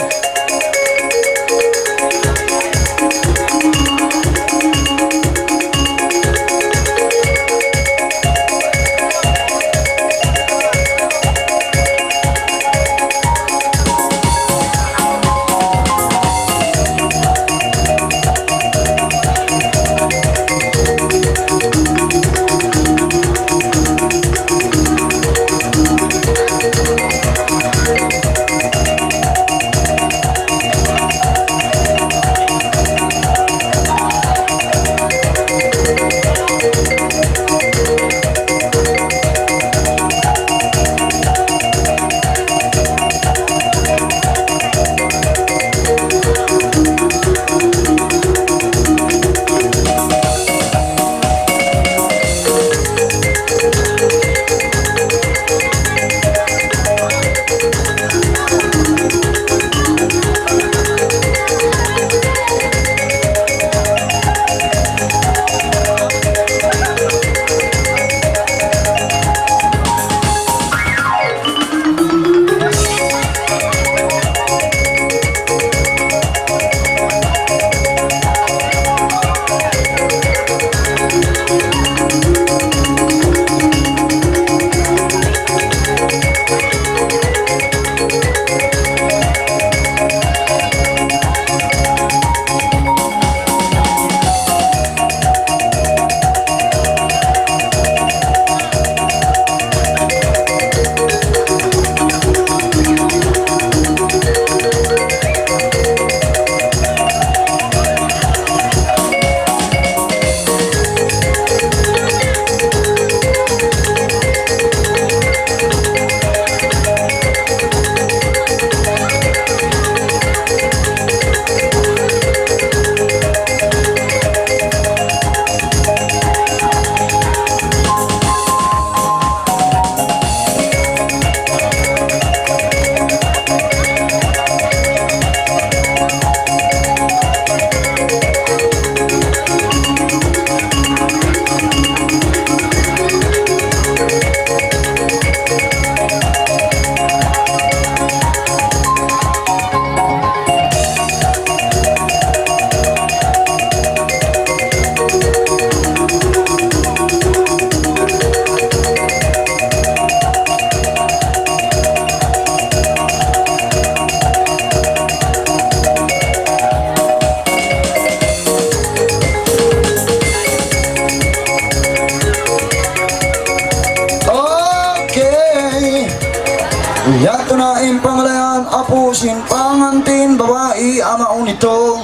Yato na impangalayan, apusin, pangantin, babae, amaon ito.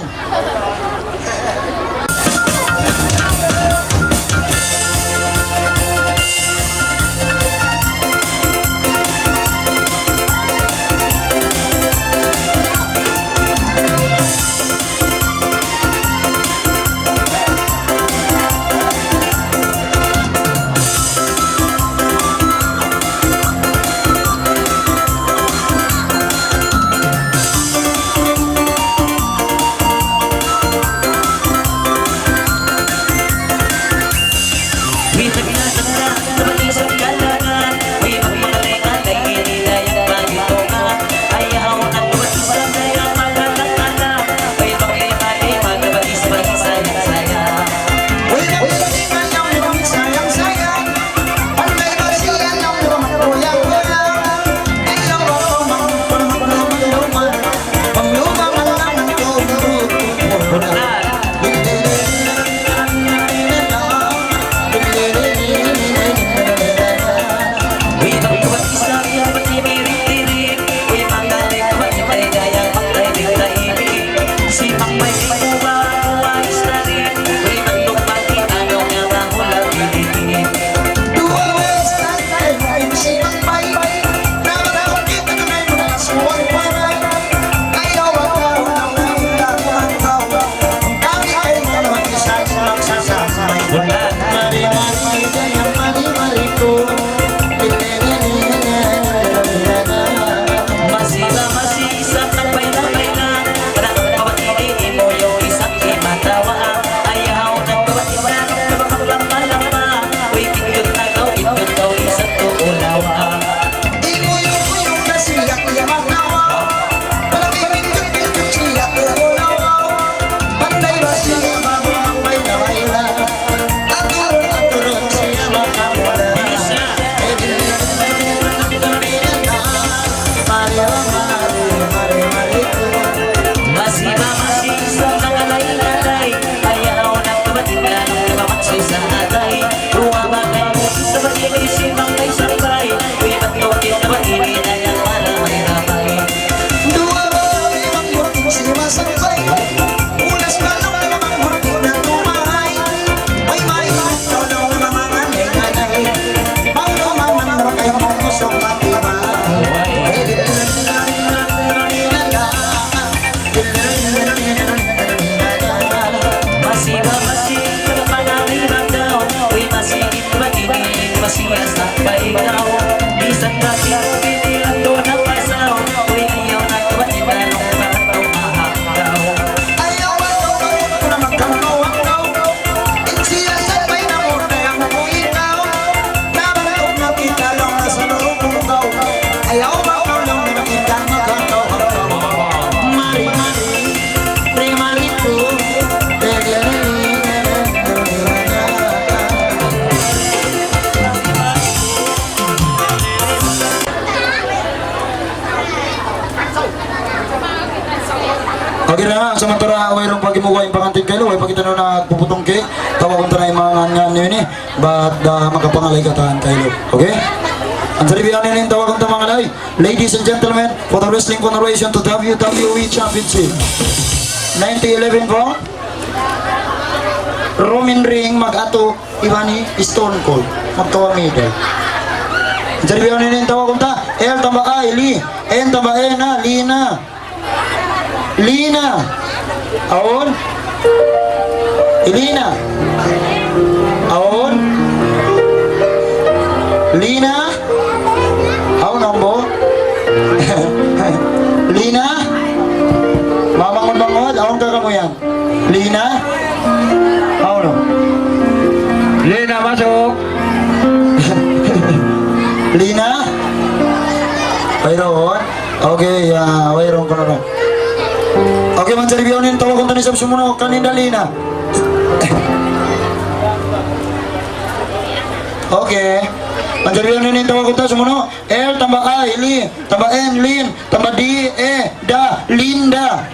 Okay na nga, samantara mayroong pag-imuwa yung pangantin kayo, ay pagkita na nagpuputong kay, tawag ko na yung mga ngan yun eh, ba't magapangalay katahan kayo, okay? Ang saribihan nila yung tawag ko mga lay, ladies and gentlemen, for the wrestling continuation to WWE Championship 1911 po, Roman Ring mag-ato, Ivani Stone Cold, magkawamide. Ang saribihan nila yung tawag ko ta, El tamba ay, Li, En tamba e na, Lina, Lina, Aon, Ilina, Aon, Lina, Aon ambo, Lina, mamangod-mangod, Aon ka mo yan, Lina, Aon o, Lina, masuk. Lina, Mayroon, okay, mayroon ko na rin. Okay, mansaribiyunin, tawag ko ni Sab Sumuno, kanina Lina. Okay. Mansaribiyunin, tawag ko Sumuno. L, tamba I, Li, tamba N, Lin, tamba D, E, Da, Linda.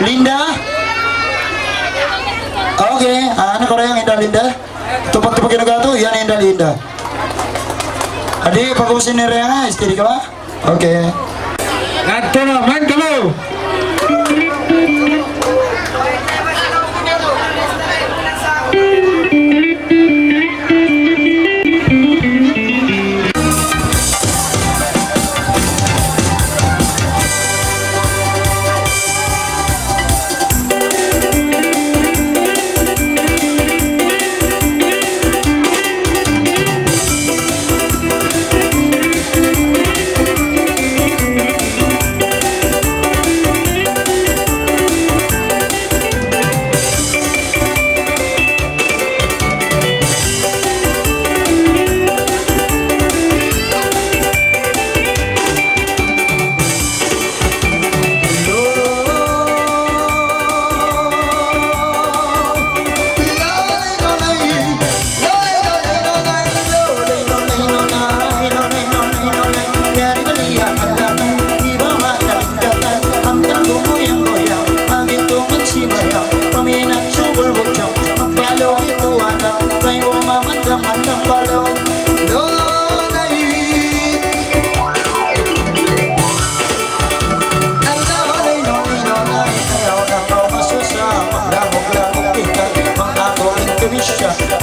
Linda? Okay, ano ko rin yung Inda Linda? Tupak-tupak ginagato, yan Inda Linda. Adi, pag-usin ni Rhea nga, steady ka ba? Okay. Ngadto naman ka mo.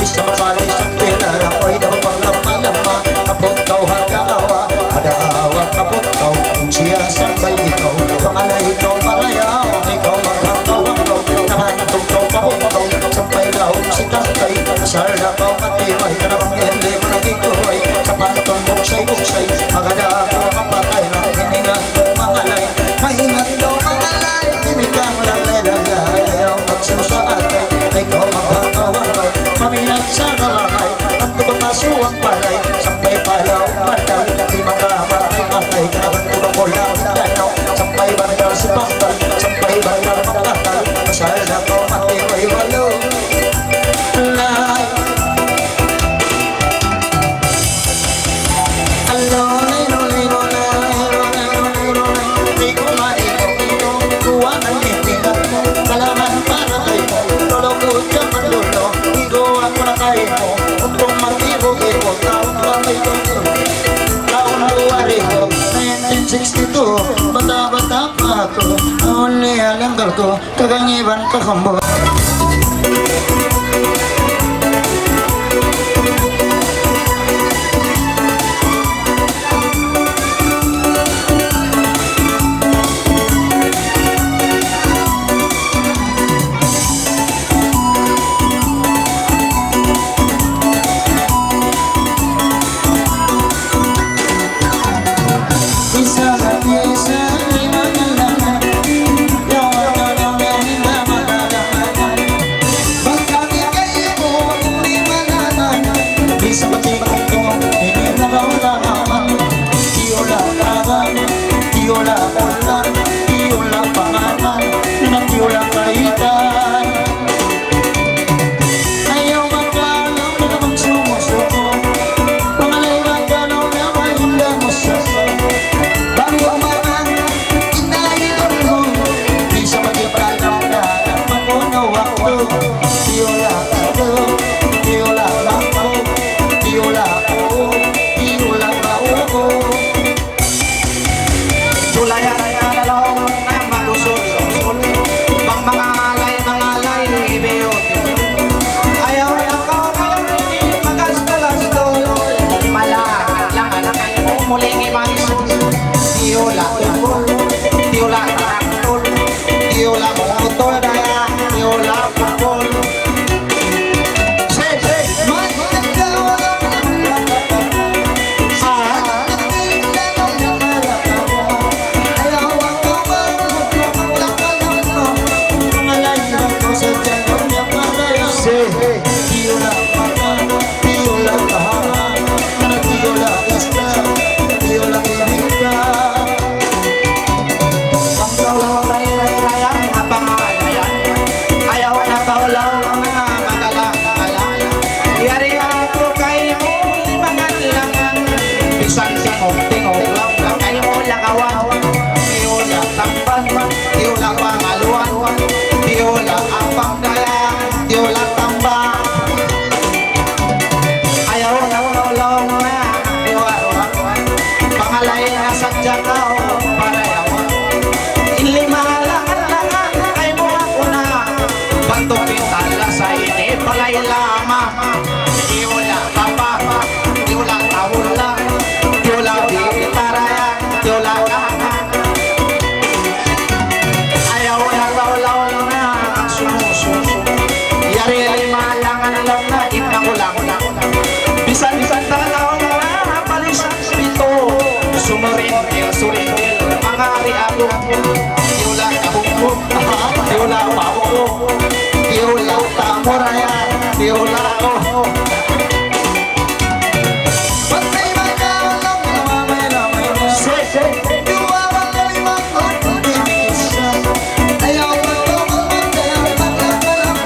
Bisa mapalay sa pera, ako'y daw paglamalama. Kapot kau hagawa, ada awak kapot kau. Kung siya sabay ikaw, pangalay ikaw parayaw. Ikaw magkakawang kau, nahanatog kau pabukaw. Sampay daw si tatay, kasal na kau matiway. Karabang hindi mo nagikuhay, sa pantong buksay-buksay. Magada ako kapatay, na hiningan ko mangalay. Mahingat daw mangalay, timikang lalay-lalay. Ayaw magsusaatay, ikaw magkakawang kau. Paminat sa kalakay, ang tubang palay. Sampay palaw, matay, di makamatay matay. Karabang tubang bola, danaw. Sampay bandal si Pangkal, sampay bandal Pangkal. Masal na ko matiway walo. Lay alonay, lonay, lonay, lonay, lonay, lonay. Di ko maikaw, kuha ng nitigat mo. Kalaman para kayo, lolo ko dyan manlolo. Ako na kayo mo, untong matibog-ibo. Taon kamay ko, taon luwari ko. 1962, bata-bata pa ako. Only alanggal ko, kagangiban kakambo. jakaw parayawa. Ilimalang ay mo ako na batok pitala sa ini palay lama. Di wala papa, di wala tawula, di wala bitaraya, di wala kaka. Ayaw na law na sumususo. Yari limalangan lang na ipnakulang. Bisan talaw na palisan pito. Sumarintil, surintil, mga ari-abo. Di wala kabukbo, di wala pabukbo, di wala tamoraya, di wala ako. Pagkay magkawalang namamay-lamay na duwa walay mag-isa. Ayaw magkawalang magkawalang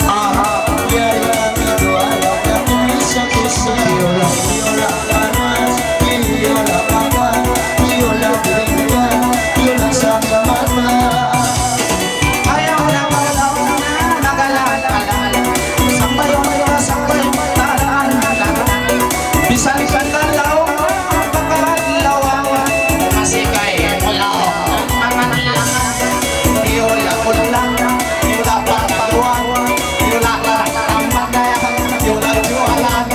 yayami duwa lang isa-isa. Di wala panas, di wala papan, di wala bigyan, di wala sama-sama. Ayaw na malaw na nagalaan. Sampay matalaan. Bisan dalaw, pagkakalaw. Kasi kay wala ang anak. Di wala ulang, di wala pagpaguan, di wala karamdaman kaya, di wala jualan.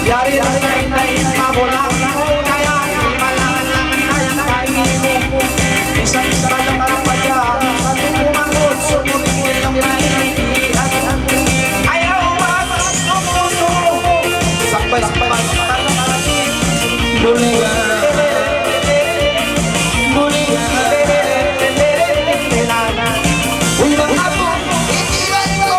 Yari ang kain-kain, mabulang mo kaya malangan kaya kainin mo. Isa-isa lang ang padya, patumangot, sumutin ang nainihan. Ayaw mag-sumuto, sampay-sampay talagang buligan. Uy, mga po, itiwan mo.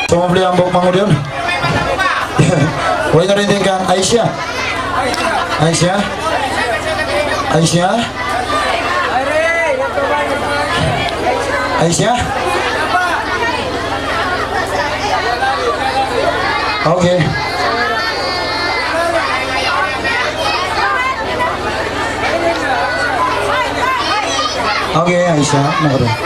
Sumabli ang buhok mango doon. Huwag na rin din ka, Aisha. Aisha? Aisha? Aisha? Okay. Okay, Aisha. Nakaroon.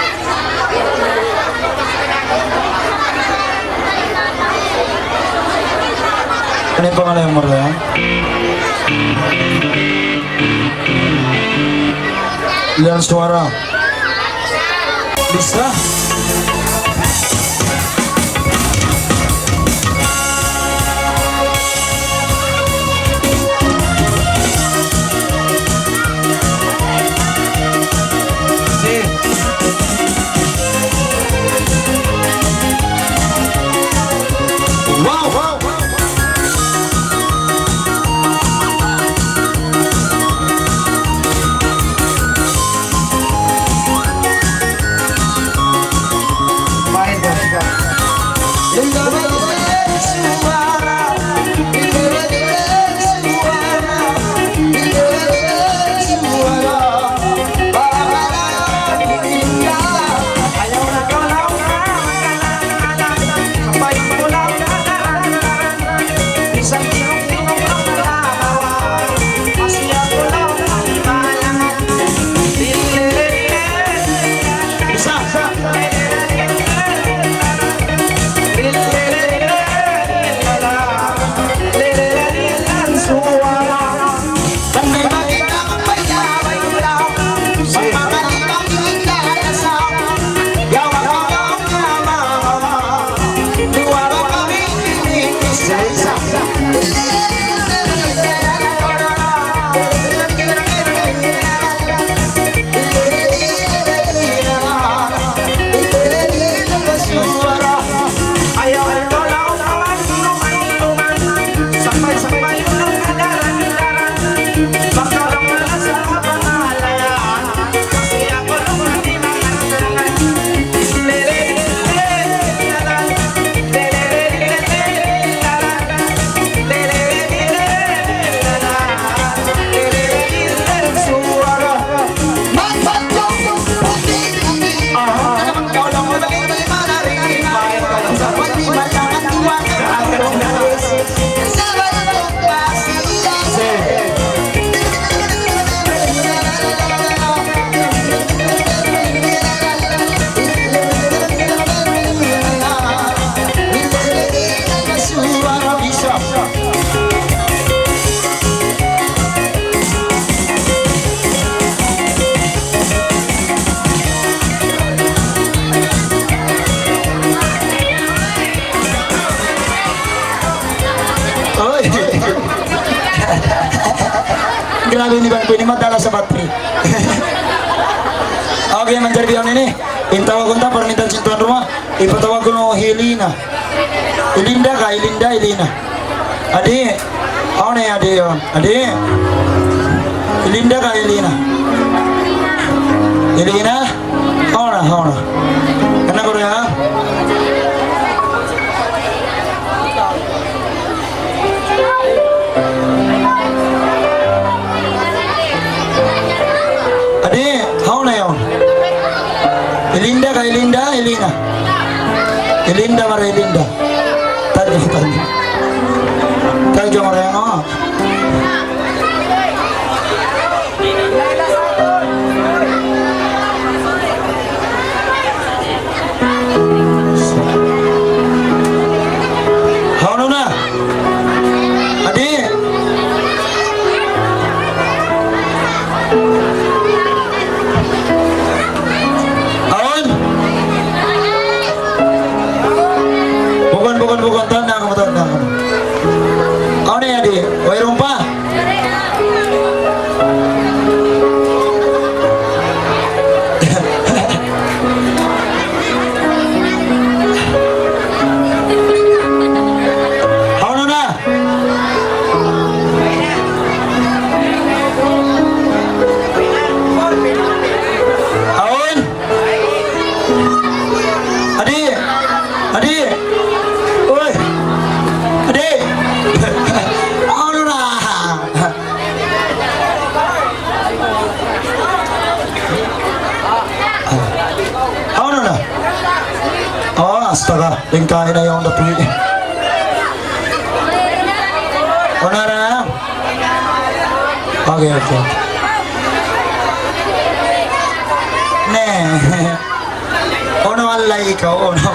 Ano yung pangalan mo rin? Lian Suara. Bisa? Wow, wow, wow. Grabe ni Bang Pini madala sa battery. Okay, manjarbi ako nini. Intawag ko na permintaan sintuan rumah. Ipatawag ko no Helena. Ilinda ka, Helena. Adi, ako na adi yun. Adi, Ilinda ka, Helena. Ako na. Kana ko rin ha? Adi, ako na yun. Ilinda ka, Helena. Ilinda mara Ilinda. Tadi. Kaya mara yan ako. astaga, lingkain na yung dapwi. Una na? Okay. Ne. Ono alay ikaw, ono.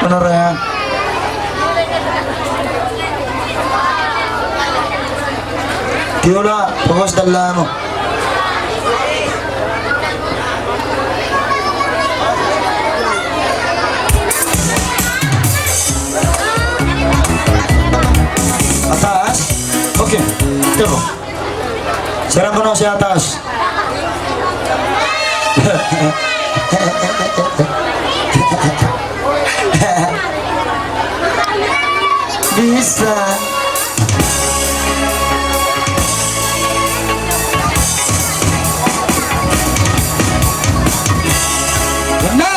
Ono na? Tiola, pagos dala mo. Atas? Oke, coba. Sekarang kono si atas. Bisa. Ganda!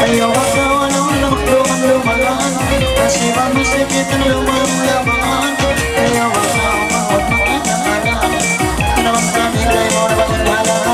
Ayaw katawan ang lumalumalan Kasi mamasipit ang lumalaman Ayaw katawan ang magmakalan Naman kami kayo mo na magkalahanan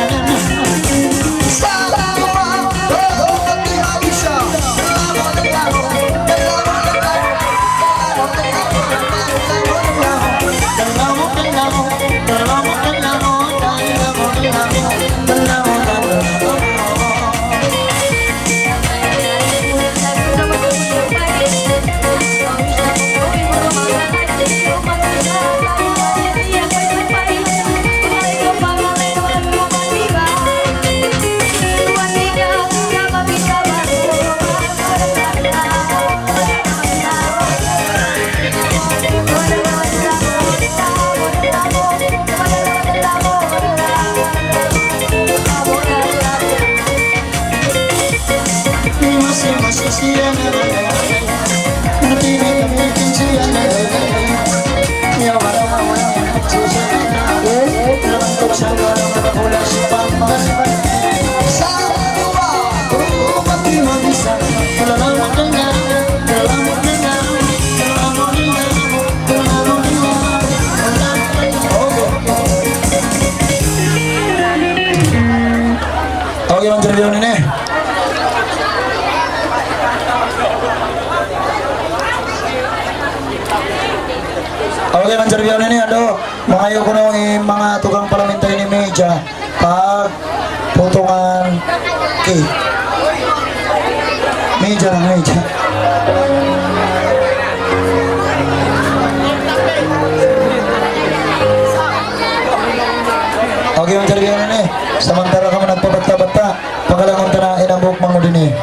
Okay, man interview ini. Okay, man interview ini ado. Mangayo ko no mga tukang parlamentary ni media pag potongan cake. Media lang media. Okay, man interview ini. Samantara kamu nagpabata-bata, pagalangon ta na inambok mangudini.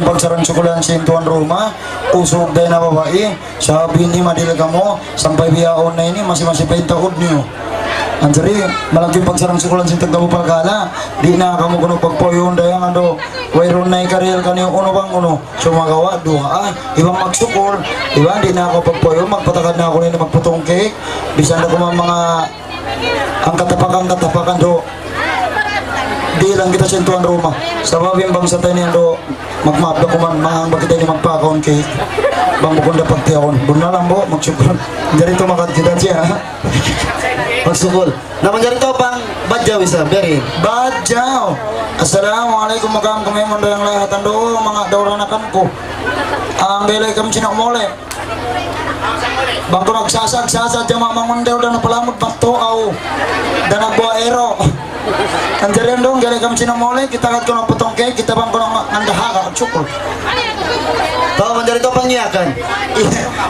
Pagsarang sukulan si Tuan Roma, usog day na babae, sabi ni madila ka mo, sampay biyaon na ini, masih paintahod niyo. Anjari, malaking pagsarang sukulan si Tagdabu Pagkala, di na kamu kuno pagpoyon dayang ando, wayron na ikaril kanyo uno bang uno, sumagawa, dua, ibang magsukol, diba, di na ako pagpoyon, magpatakad na ako nila magputong cake, bisan na mga ang katapakan do, di lang kita sa Tuan Roma, sabab yung bangsa tayo niya do, magmapda ko man, mahang bakit tayo magpakaon cake, bang bukong dapat tiyaon, buna lang po, magsukol, ganito makakita siya, ha? Pagsukol. Naman dyan ito pang badyaw isa, Beri. Badyaw! Assalamualaikum magkang kami mo yung lahat ang doon, mga dauranakan ko. Ang belay kami sinakmole. Bang ko nagsasag-sasad yung mga mangundaw na napalamod magtuaw. Da nagbuaero. Ang dyan doon, galay kami sinakmole, kita kat ko ng putong cake, kita bang ko ng andahaga at sukol. Kau manjarito pangiyakan.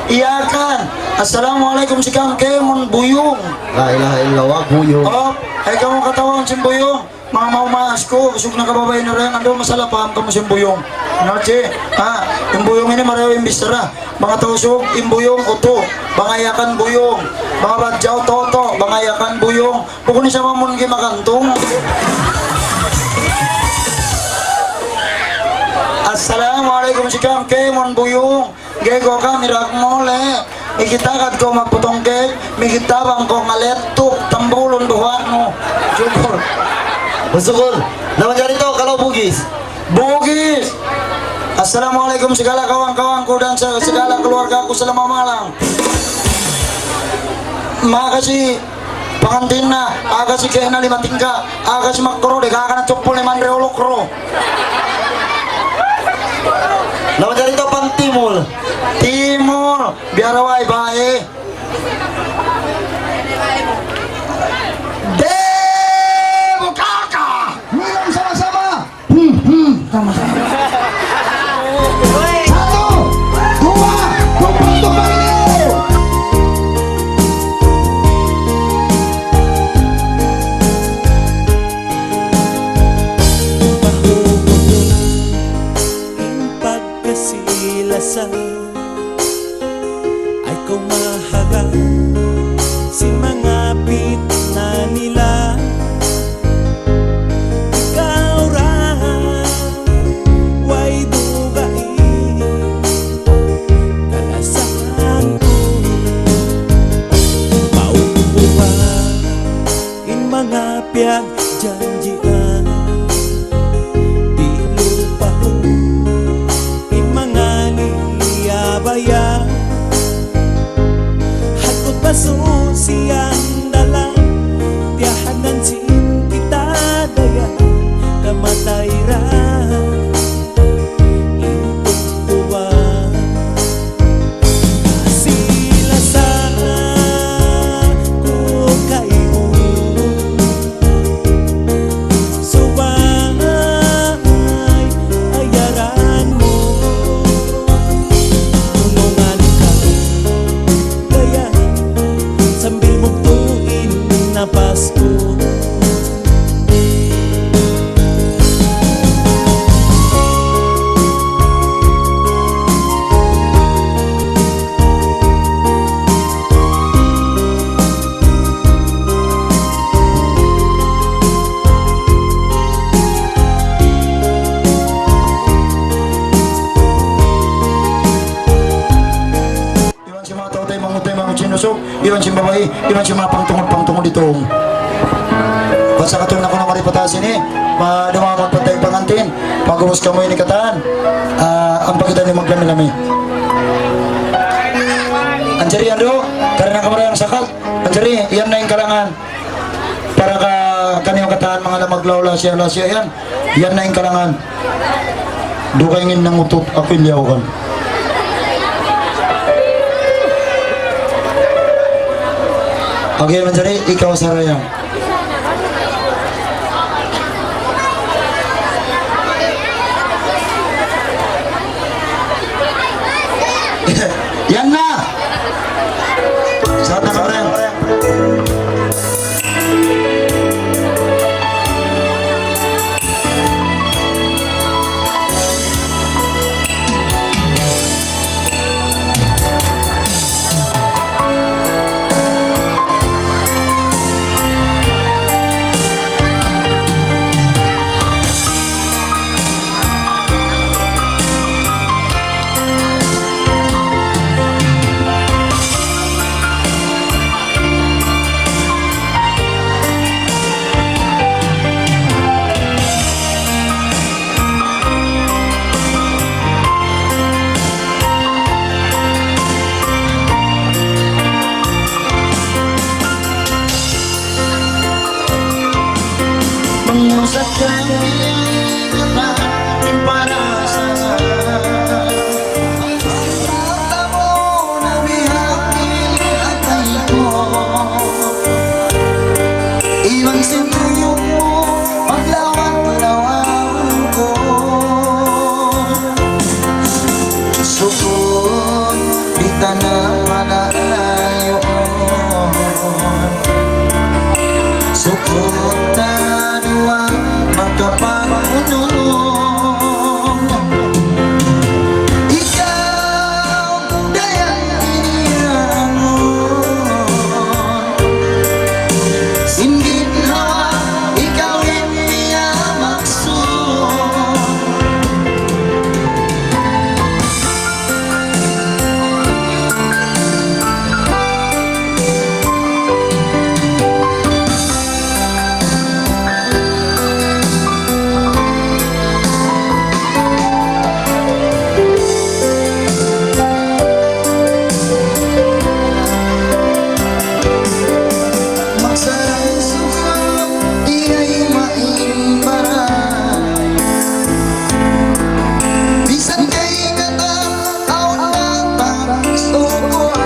Iyakan. Assalamualaikum si Kang Kemon Buyong. La ilaha illallah buyo. Oh, ay kamu katawang si Buyong. Mga maumaas ko, usog na kababay na rin. Ando masala pa ang si Buyong. Nachi, ha? Yung Buyong ini maraw yung bistara. Mga tausog, imbuyong uto. Bangayakan Buyong. Mga badyaw toto, bangayakan Buyong. Pukuni siya mamun gimakantong. Assalamualaikum si Kang Kemon Buyong. Gego ka mirak mole. Ikitakad ko magputong kek. Mikitabang ko ngaletuk. Tambulon duwa no. Jukol. Masukol. Na manjarito kalau bugis. Bugis. Assalamualaikum segala kawan-kawanku dan segala keluarga aku selama Malang. Makasih pengantin na, agak si kena 5 tingkat, agak si makro deh, kakak na cupul 5 reolokro. Na manjarito pang timul. Timur, biar away bae. Debo kakak. Nguyong sama-sama. Sama-sama. Satu, dua, tumpang-tumpang ini. Pagkasilasan ay kumahaga si mga na nila. Ikaw ra way dugain kalasan ko mauubuhan in mga piyag-janjian di lupahon in mga niyabaya hakot pasusiyang dalang tiyahanan sin kita daya kamatay ra intutuan kasilasan ko kayo subay ayaran mo tulungan ka kaya sambil mugtuin na Pasko. Iwan si mga tautay, mangutay, mangusinusok. Iwan si babae, iwan si mga pangtungod itong. Basta katulad ako ng maripatasin eh. Dumamag patay pangantin. Pag-uwas ka mo yung ikataan. Ang pagitan ni maglamilami. Anjari, ando. Karena kamara yang sakal. Anjari, iyan na yung kalangan. Para ka kaniyong kataan mga lamaglaw-lasya yan. Iyan na yung kalangan. Dukay ngin ng utop. Ako ilyaw kan. Okay, Manjari, ikaw saraya. Yan na! Saat na kamerang. Mengusap kami kembali para sana. Matamu na bihangin atay ko. Iwan sinuyong mo, paglawang ko. Sukot na duwa magkapangunong ikaw dayang iniyangon singgit hawa ikaw niya maksud magsarang sukat di ay maimbaran bisan kay katataw na pagsukuan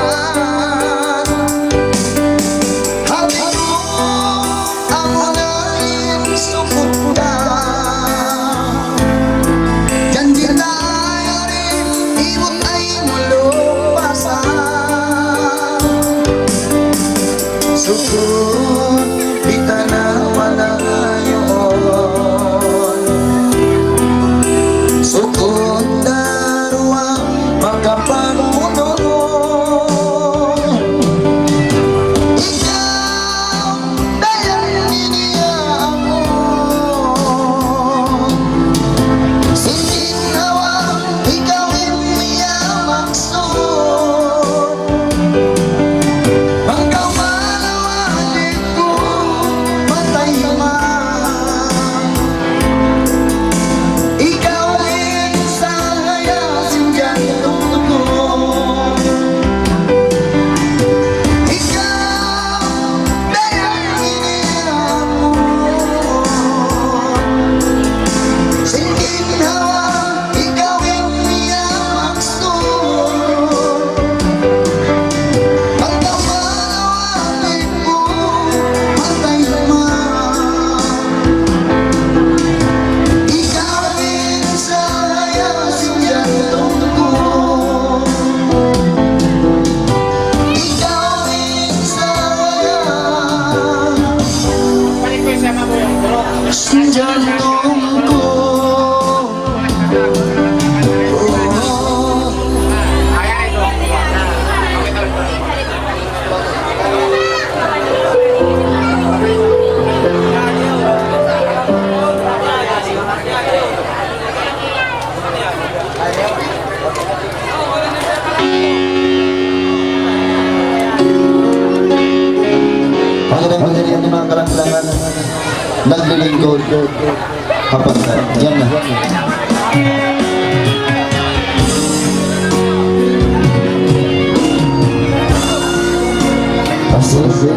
hati ko ang unahin sukutan janji tayo rin ibot ay malupasan sukun di tanah malayon sukun daruang magkapangunong ikaw dayang iniyangon singin hawa ikaw niya maksud hanggang malawanin ko matay man ikaw rin saya singgantong ko ikaw dayang iniyangon singgin hawa ikaw niya maksud hanggang malawanin ko matay man ikaw rin saya singgantong ko ikaw rin saya singgantong ko Pagkakalian ng mga kalangan naglilingkod kapag yan na Asik.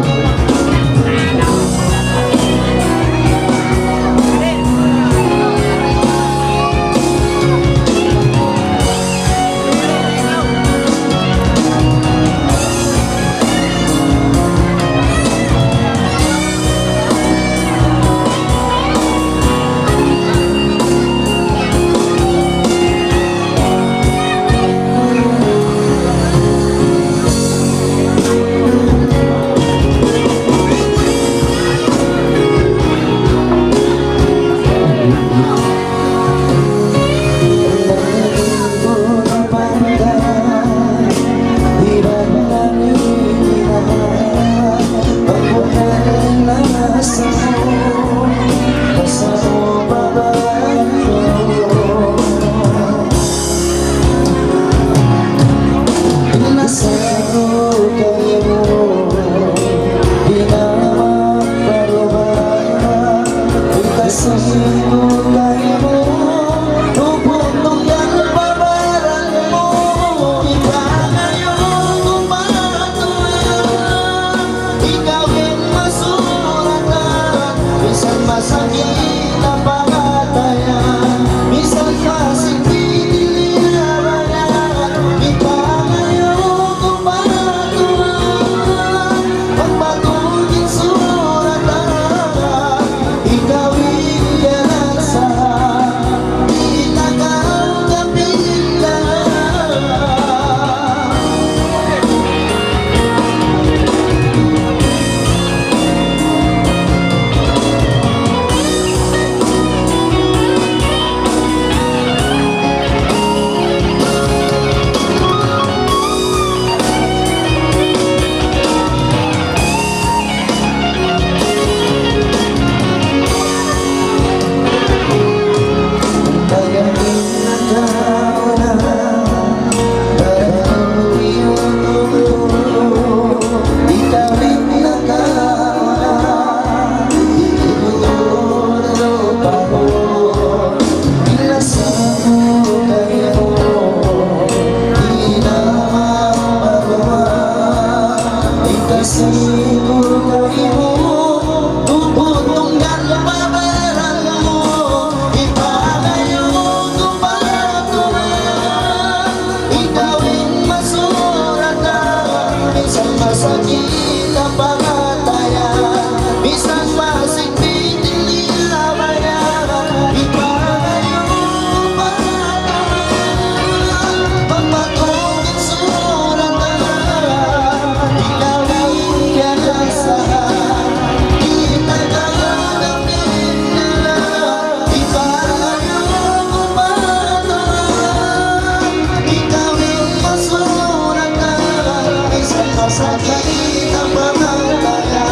Masakit ang pangangkaya,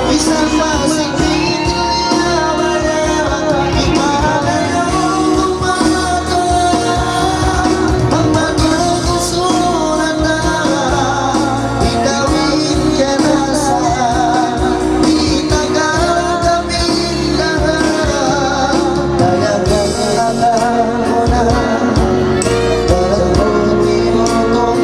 isang masikip nilawaya, ipalayong umakaya, ang magkukusunan na, itawin ka na sa, itagal kaming lahat, talagang alam mo na, talagang tinutong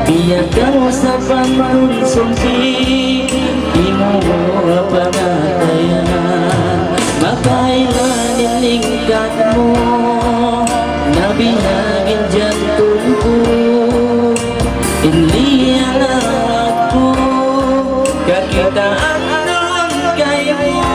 Biya kau sa pangonsumpi, imuha pangatayan, makailan ilingkat mo, nabihagin jantung ko, iliyan ako, kakitaan nun kayo mo.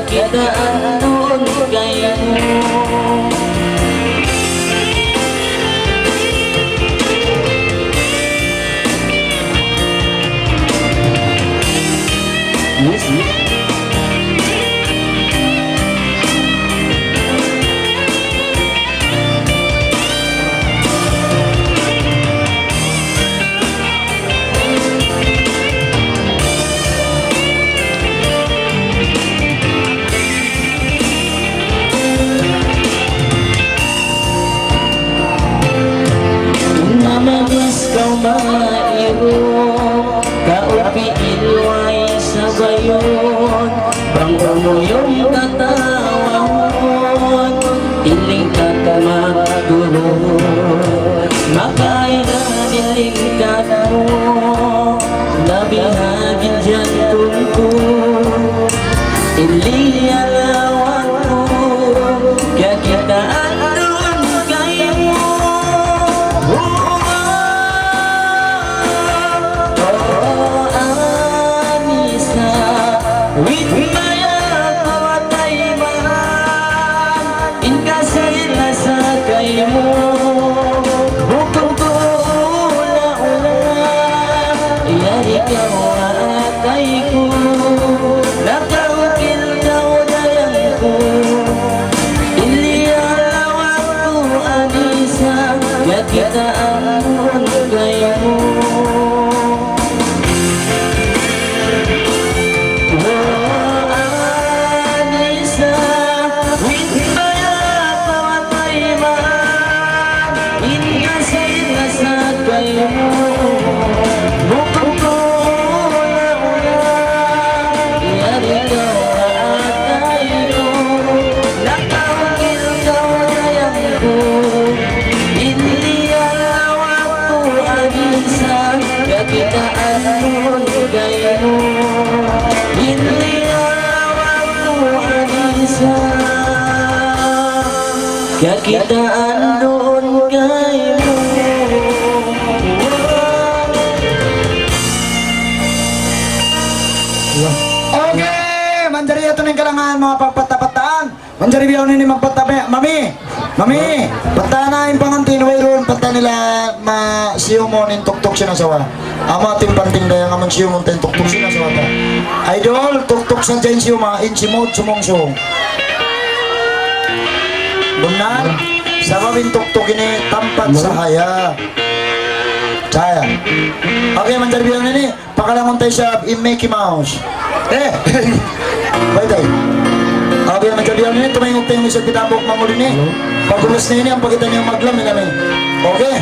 Kita andun kayo Namanis kau mairu, kaupi ilway sa bayon, bang umuyong katawahon, iling ka magdurot, makailan iling ka mo, nabihagin jantung ko, iliyalawan mo, kaya kita andun kayo mo. With maya kamatay man, inkasay na sa kayo mo, bukong ko ula-ula, iyan ikaw atay ko, nakawakil daw dayan ko, iliyalawak ko anisa, kaya kita ang kayo mo. Kita andun kayo, inilawak ko anisa, kaya kita andun kayo. Okay, manjari ito ng kalangan mga pagpatapataan. Manjari biyaw nini magpatabi. Mami, patanain pangantin wayron pata nila siyo mo nin tuktok sinasawa. Ama timpanting daya nga man siyo mo nin tuktok sinasawa ta. Idol, tuktok sa dyan siyo ma insimod sumongso. Benar, sa babin tuktok ini tampat sahaya. Kaya. Okay, manjarbihan na ni. Pakalangon tayo siya in Mickey Mouse. Bye tayo. Okay, manjarbihan na ni. Tumayong tayo ng isang pinabok manguli ni. Pagulos na yun ang pagkita niyo maglam na namin. Okay?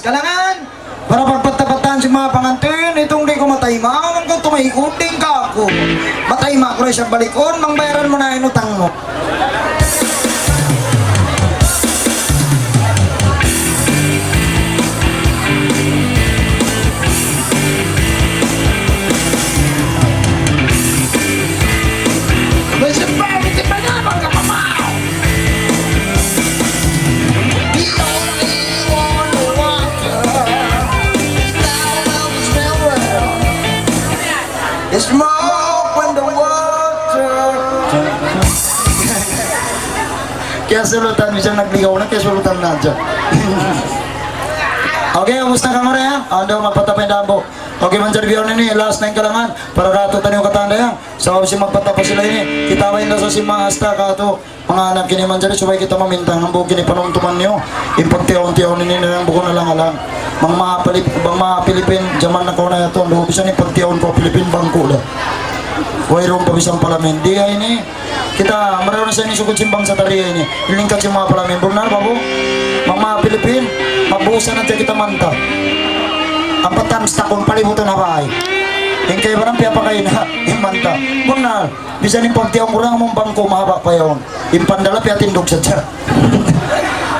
Kalangan, para pagpatapatan si mga pangantin, itong di ko matayma, man ko tumaikuding ka ako. Matayma ko rin siya balikon, mangbayaran mo na inutang mo. Kaya sulutan mo siya nagligaw na, kaya sulutan na dyan. Okay, kumusta ka mo rin ha? Ando, magpatapay na po. Okay, manjar biyaw na ni, last na yung kalangan. Para rato tayo katanda yan. So, si magpatapa sila ini. Kitaway na sa si mga asta ka to. Mga anak kini manjar, subay kita mamintang. Ang buki ni panuntuman niyo. Ipagtiyaw-tiyaw ni nila ng buko na lang alang. Mga Pilipin, jaman na ko na ito. Luho bisa ni pagtiyaw ko, Pilipin bangko na. Wairong pabisang palamin. Di ay ini. Kita, maroon na sa ini sukod simbang sa tariya ini. Ilingkat yung mga palamin. Bunar, babo. Mga Pilipin, magbuhusan natin kita manta. Ang patamsta kung palibutan na ba ay. Yung kayo ba nang piyapakay na yung manta. Bunar, bisa ni pagtiyaw ko lang mong bangko, mahaba pa yun. Yung pandala piyatindog sa tiyan.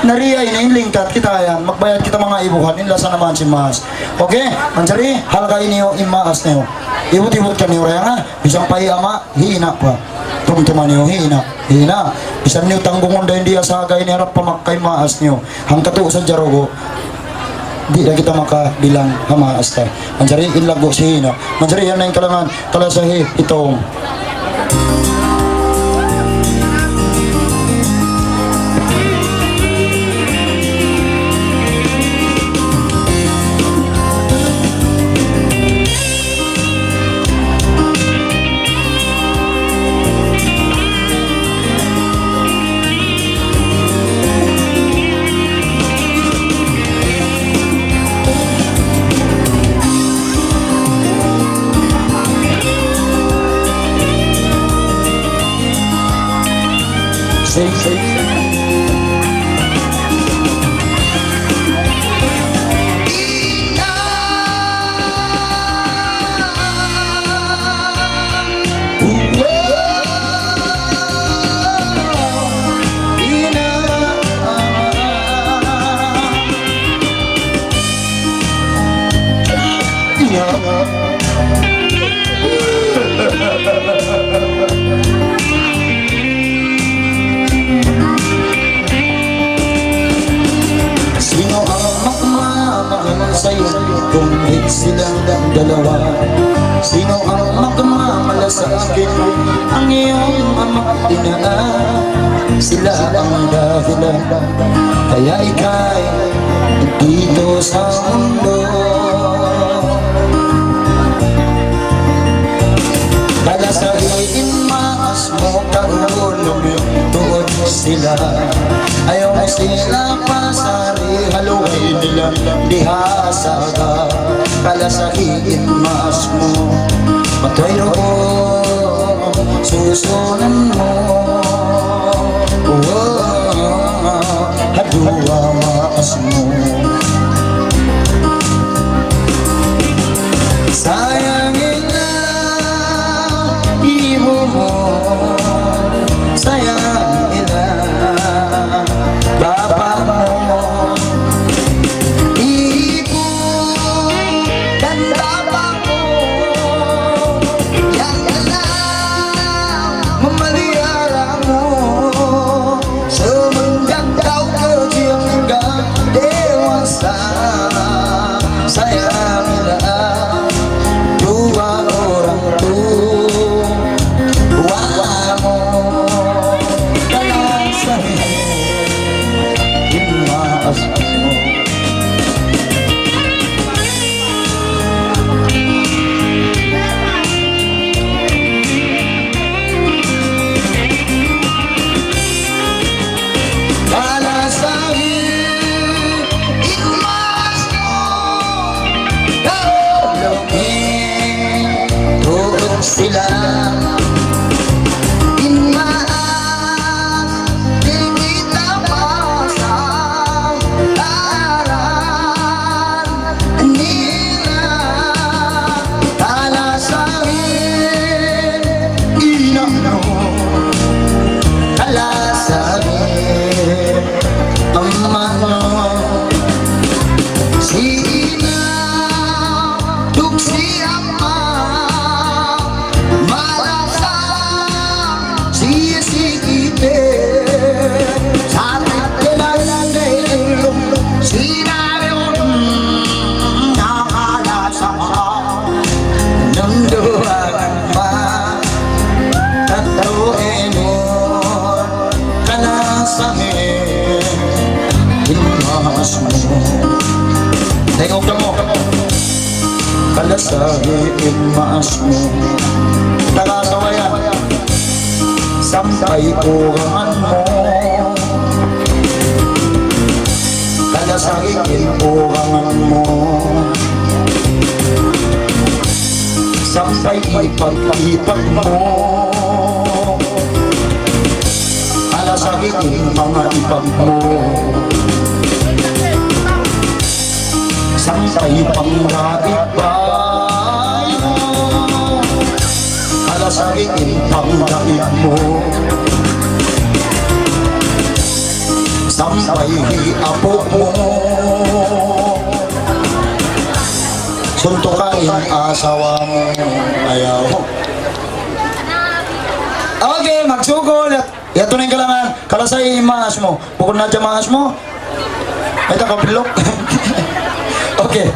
Nariya ini yung lingkat kita yan. Magbayad kita mga ibuhan. Inlasa naman si Mas. Okay? Mansari, halka ini yung imaas na yun. Ibut-ibut ka niyo rin ha. Bisang pahiyama, hina pa. Tumtuman niyo, hina. Bisan niyo tanggungon dahil di asagay ni harap pamakay maas niyo. Hanggang to sa jarogo, di na kita makabilang hamaas tayo. Mansari, ilago si hina. Mansari, yan na yung kalangan. Kalasahi, itong. Say. Sa'yo kung hit silang dalawa. Sino ang magmamala sa akin? Ang iyong ama't ina. Sila ang dahilan kaya ika'y dito sa mundo. Kalasahin maas mo kaulong tuod sila. Ayaw mo sila pasari, haluin nila dihasaga. Kalasahin maas mo, matay roon, susunan mo. Hadua maas mo. Sayangin na ibo mo, sayangin na baba mo. Ibo dan baba mo, yan na mamaliyara mo. Semenjak kau kecil hingga dewasa, sayangilah dua orang tuamu. Kalasahin maasmu. Sila inmaas di kita pasang taran nila. Kalasahin inakno, kalasahin amano. Si ina duk si ama Kalasangin Imas mo Tengok ka mo Kalasangin Imas mo Tagasawayan Sampay urangan mo Kalasangin urangan mo Sampay ipag-ipag mo Kalasangin mga ipag mo Sampay pang-raibay mo Kalasangin pang-raib mo Sampay apo mo Suntukain asawa mo Ayaw Okay, magsugol Yato na yung kalangan Kalasay imaas mo Bukod na dyan maas mo Ay takapilok Okay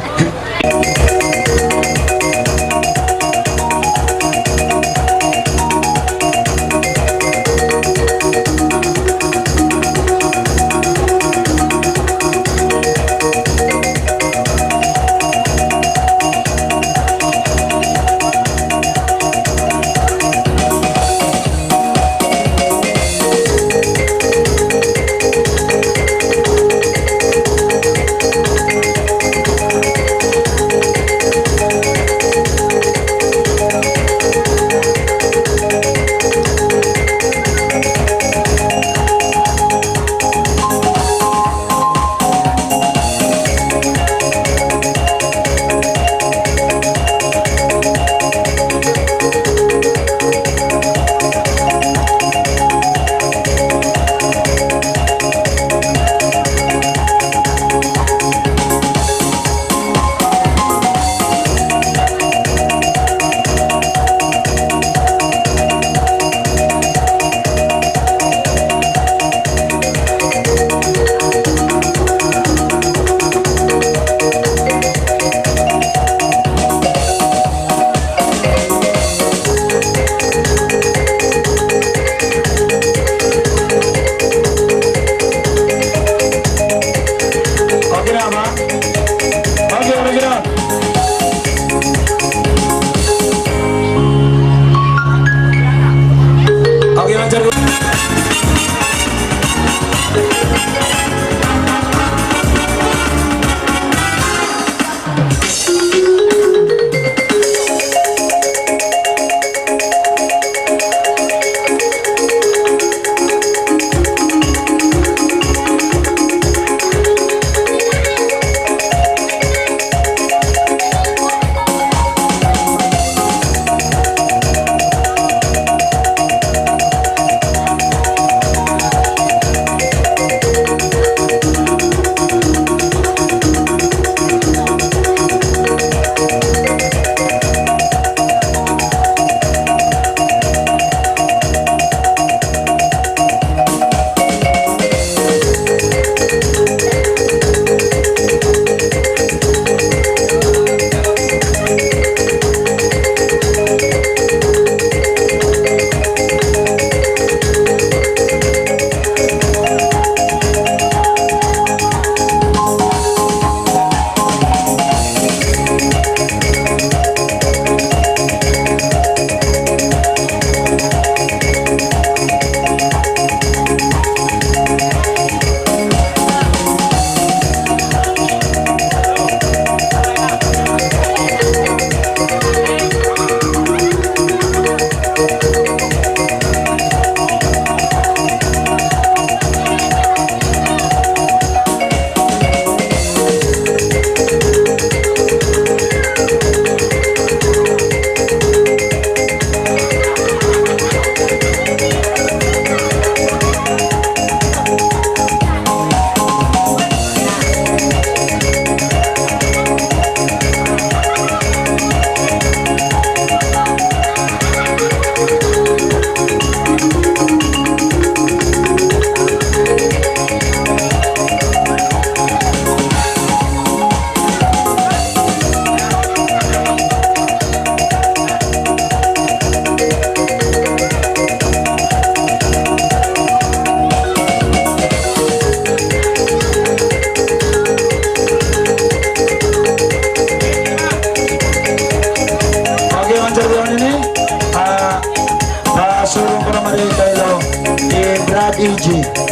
EG. EG.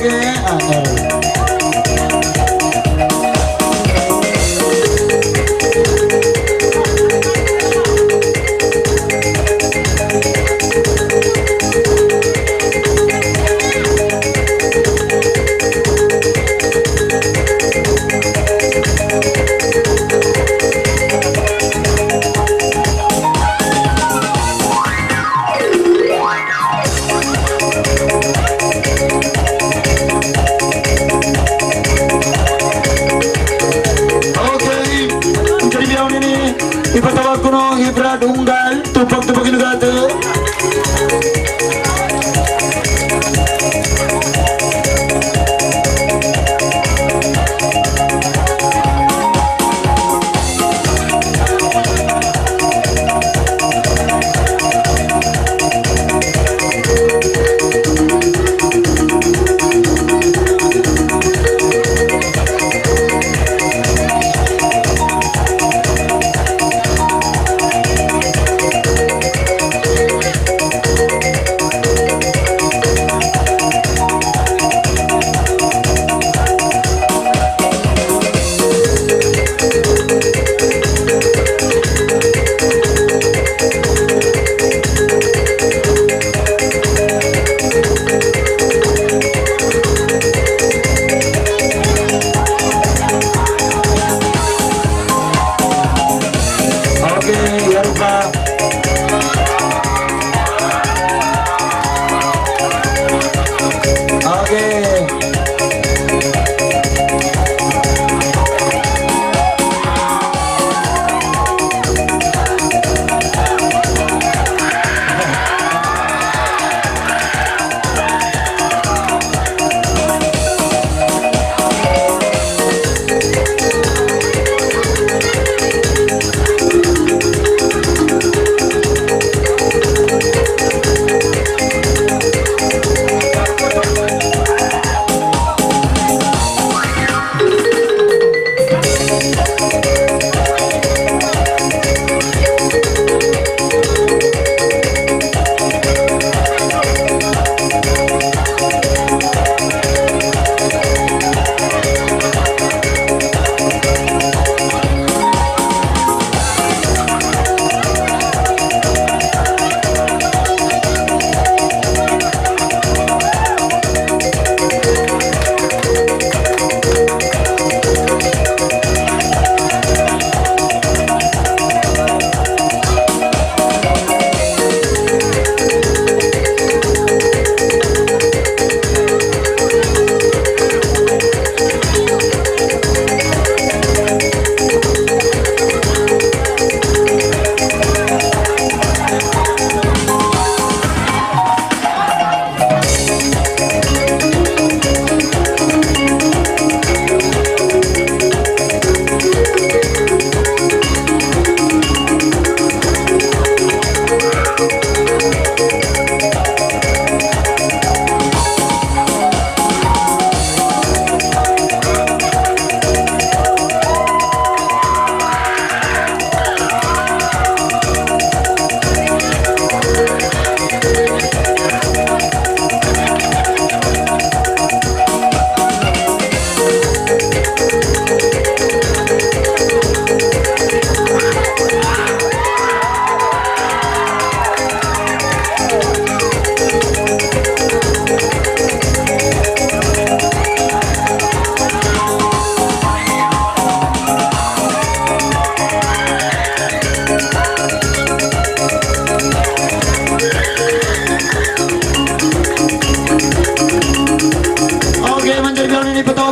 Okay, Okay, ang kalibiyaw nini, ipatawag ko no, Ibrad Unggal, tupag-tupag inugato.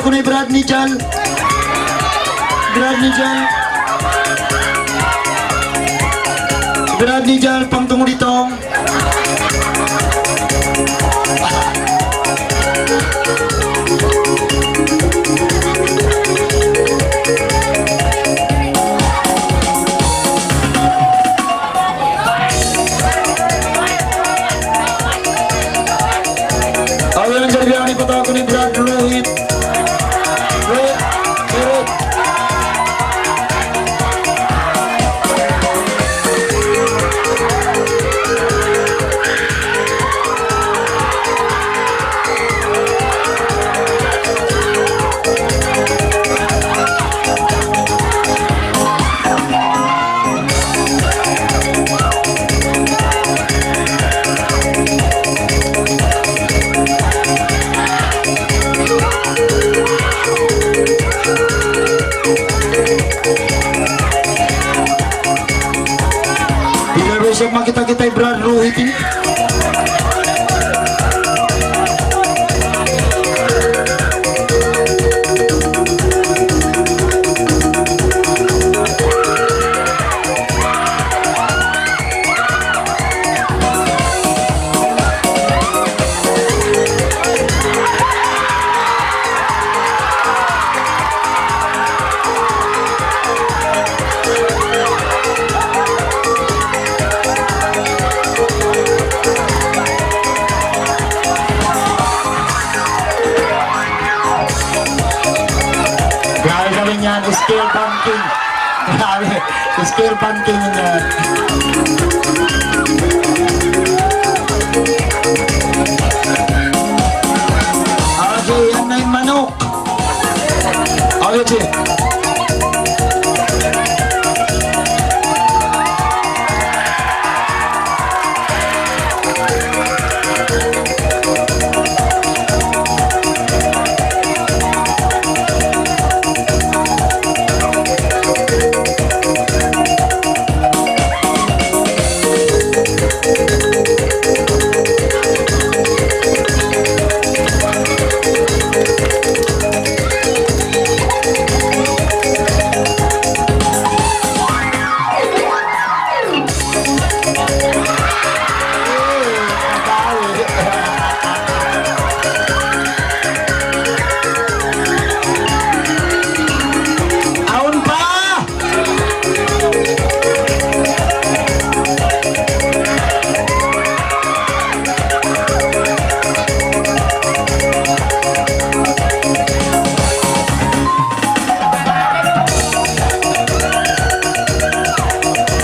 ko ni Bradley dyan. Bradley dyan. Bradley dyan, pangtungo dito. Awal ang sarili ang ipatawa ko ni Brad Rohit. Rohit. Bila besok makita-kita Brad Rohit ini. Grabe kami yan, scale banking. Grabe, scale banking yan. Okay, yan na yung manok. Okay, Chi. Aun pa!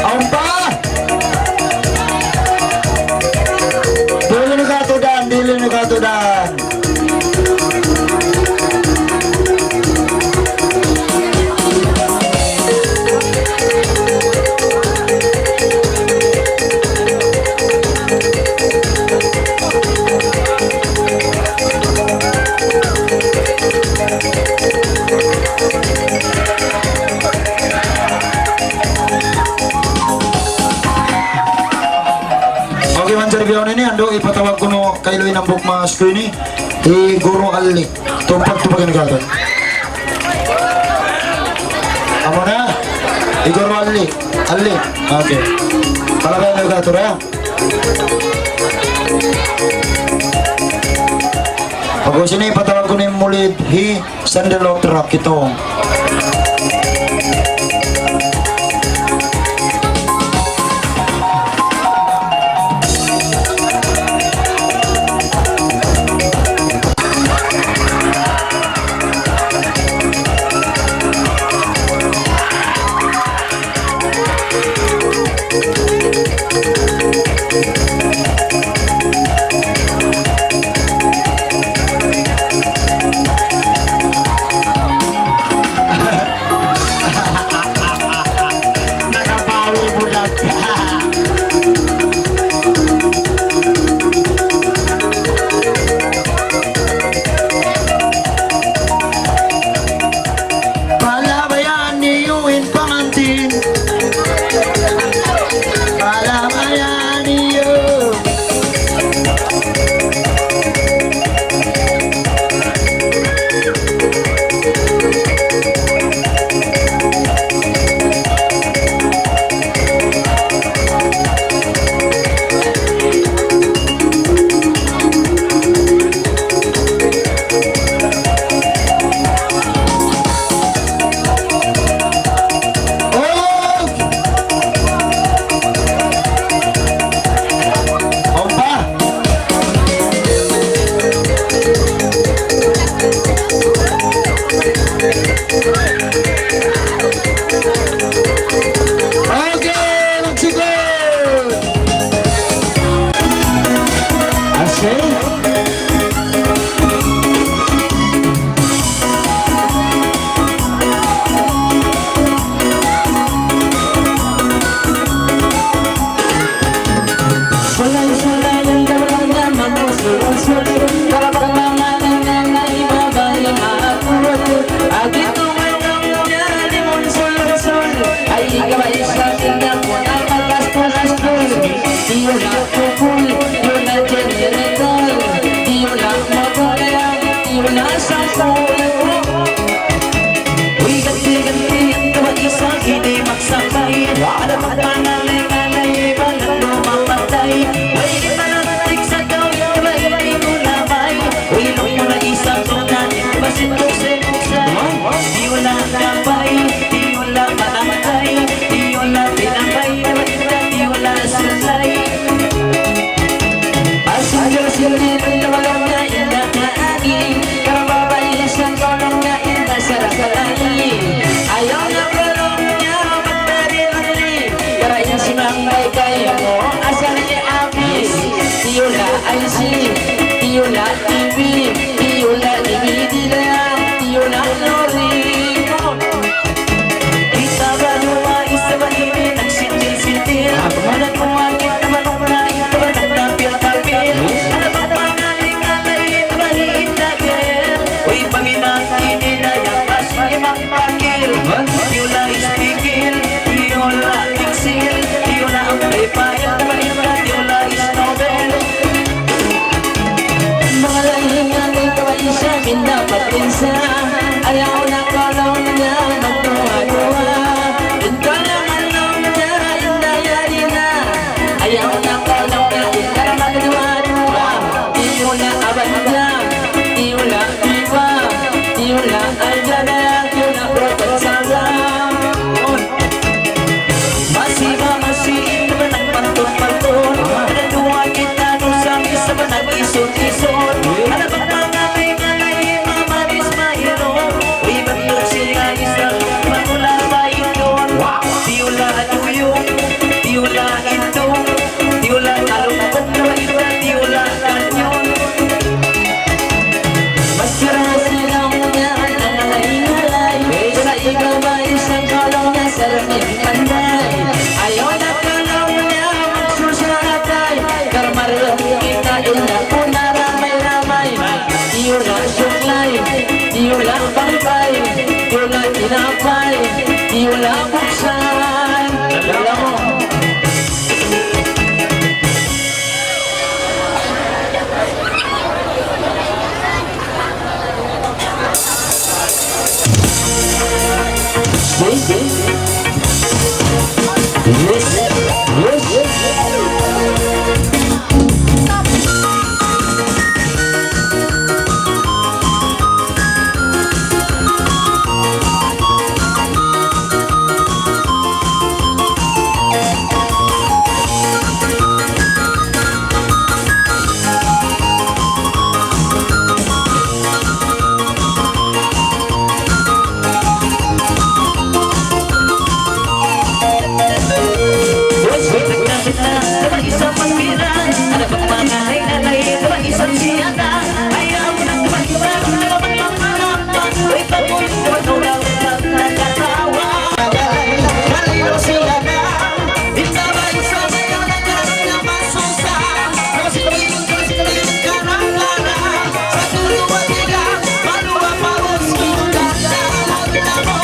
Aun pa! Dili nagatudan. Okay man sa review ini ando ipatawag ko no kay Loy ng bukma screen ni Guru Ali. Tumpag tupagan gaton. Amo na. Guru Ali. Ali. Okay. Palabay na gato ra. Ako sini ipatawag ko ni Mulid hi Sandalo Truck ito. puyo. Uy, ganti-ganti ang tawag isa, hindi magsakay. Ano pa pangalay-alay, balat lumamatay. Uy, di panatig sa gawin, diba hindi mo labay. Uy, ilong mo na isa, tunan, diba sinukse-ukse. Di wala kapay, di wala maangkay, di wala pinakay, di wala sulay. Asin-asin na walang na indah na ani, karababay isang kolong na indah sarap-sarani. Ayaw na kolong niya, magpari-rali, karayang sumangay kayo mo, asal niya abis. Tiyula IC, tiyula TV, tiyula DVD lang, tiyula lori. Kita ba dua, isa ba hindi, nagsintil-sintil, managkumagit na manumulay, ito ba nagtapil-tapil? Ano ba pangaling-alay, ito ba hiitagil? Uy, paminang-inin na yung pasimang pakil. Tiyula is-pigil, tiyula iksil, tiyula ang paypayan, tiyula is-nobel. Mga lahingan ito ay siya pinapapinsa, ayaw na kolong niya magtuwa-tuwa. Ito lang anong niya, indayari na, ayaw na kolong niya para magtuwa-tuwa. Tiyula abanda, tiyula diva, tiyula aljana, tiyula protansala. Masih naman ang pantun-pantun, pinatuwa kita nung sabi sa manag-isot-isot. Ano ba pangalay-alay, mamaris mayroon? Uy, ba't siya isang magula ba yun? Tiyula tuyong, tiyula itong, tiyula talungkot na iba, tiyula kanyon. Masira silang niya ang nangalay-alay, sa ikaw ba isang kolong na saraming panday? Ayaw na kolong niya magsusatay, karmarang kita ina po na ramay-ramay. Tiyula suklay, tiyula bangkay, tiyula tinapay, tiyula buksan. Alam mo, isang pagbiran, ano bang pangalay-alay, ito ba isang siyata? Ayaw na tumagpag, ano ba bang pangarapan? Uy, pagod, tumagaw lang nagkatawa. Malino siya na, ito ba isang sayo na karoon na masusa? Kasi tuloy-tuloy karang-karang, sa tuluwa nila, maluwa pa rin sugat na mo.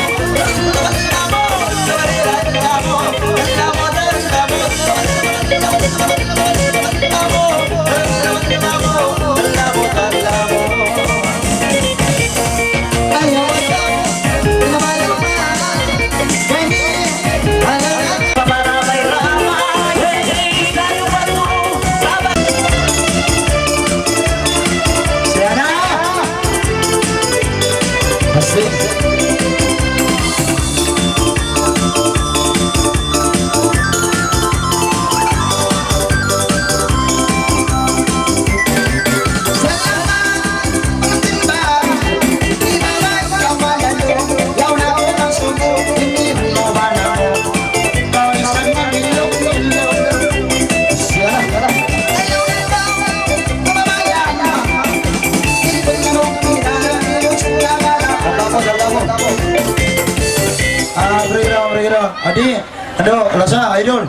Adi, aduh, lasa, idol.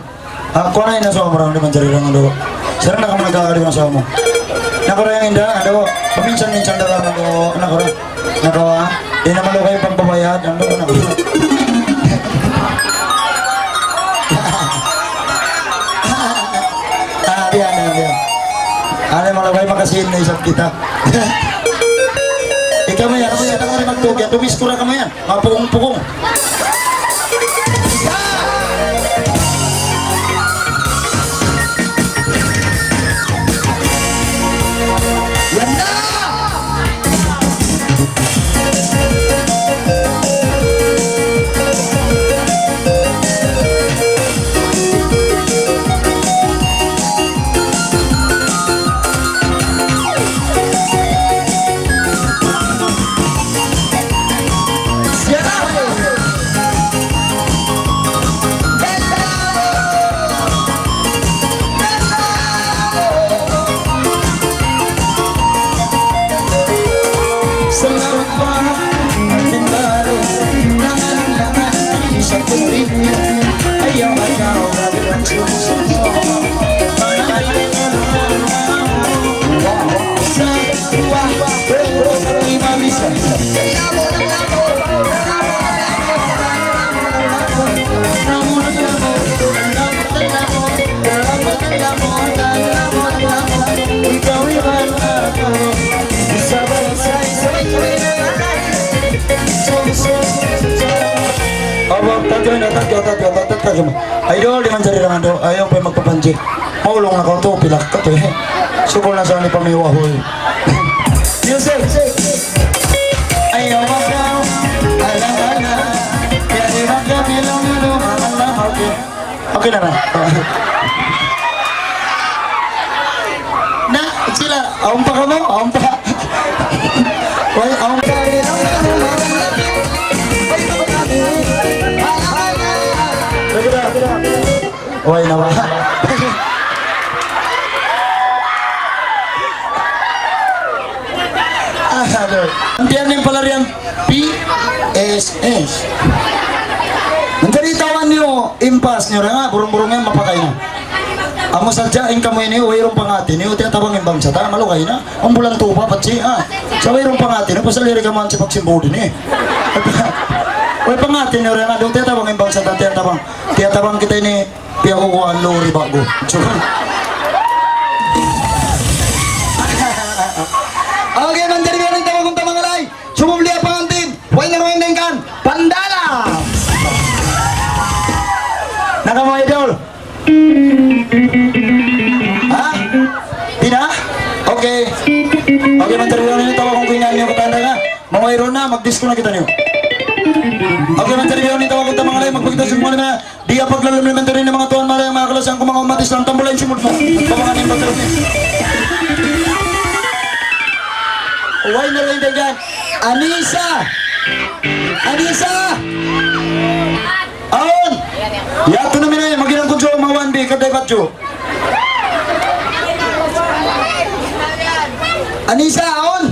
Ako na yung nasa marang di mencari lang aduh. Sira na kamu nagkakali ng asawa mo. Nakara yung indah, aduh. Paminsan-minsan dalam aduh, nakara. Nakawa, di naman lo kayo pagbabayad, aduh, nakara. Dia. Ada malah kayo makasihin na isang kita. Ikaw mo yan, ano yan, ako rin magtugyan, dumiskura ka mo yan, mga pukong-pukong. Yan na! Salamat pa, Mindaro, nangalangan sa pagpipyo, ayaw ayaw, grabe ang susunod. Sa tuwa, pero di mabisa. Ikaw iwan ako, sabay-sabay. Idol, di man sari lang do. Ayaw pa magpapanji. Maulong na ko to, pilak ka to eh. Sukol na sa ni pamiwahol. Music! Ayaw makaw, alang-ala. Kaya di magkabilong-bilong, alang-ala. Okay na na. Na, sila, aum pa ka mo? Aum pa. Why, aum pa. Why na ba? Andiyan yung palarian PSS. Nagkaritawan niyo, impas niyo nga, burong-burong nga mapakay na. Amo sadyain ka mo ini, wayrong pangati niyo, tiyatabang imbang sa ta, malukay na. Ang bulan tupa, patsi, sa wayrong pangati niyo, pasaliri ka man si pagsimbodi ni. Way pangati niyo rin, tiyatabang imbang sa ta, tiyatabang kita ini, piya kukuhaan lori bago. Okay, mandiri ka ng tawag kong tamangalay. Sumubli ang pangantin. Huwag na ruwing dengkan. Pandala! Naka mo idol? Ha? Tina? Okay. Okay, mantariro ninyo tawag kong kinaan niyo katanda nga. Mga iro na, mag-disco na kita niyo. Okay, mantariro ninyo tawag kong tamangalay. Magpagkita sa mga na di ang paglalamliman rin ng mga tuwan malay ang mga kalasang kung mga umatis lang tambulayin simod mo. Pamangan yung pagkaroon niyo. Uway na rin dyan. Anisa! Anisa! Aon! Yato namin na yun. Maginang kong mga 1B. Kaday batyo. Anisa! Aon!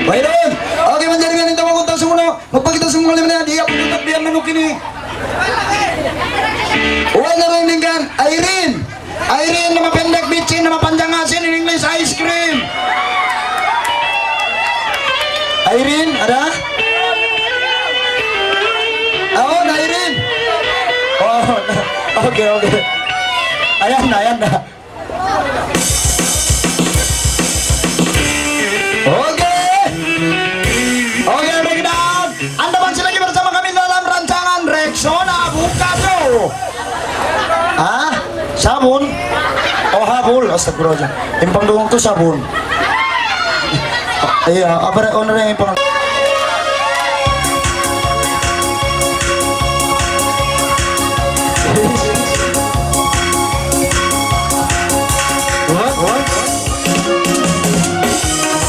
Wairon! Okay, manjari nga nito mga kuntas mo. Magpagkita sa mga liman na. Di ako tutap diyan manukin eh. Uway na rin dyan. Irene! Irene na mapendak bitchin na mapanjangasin in English ice cream. Irene, ada? Oh, Irene. Oh, okay. Ayan na. Okay, breakdown. Anda bang sila bersama kami dalam rancangan Rexona Avocado? Ah, sabun? Oh, habul. Astagfirullah. Yung pangdungong ko sabun. Iya, apa owner yang pang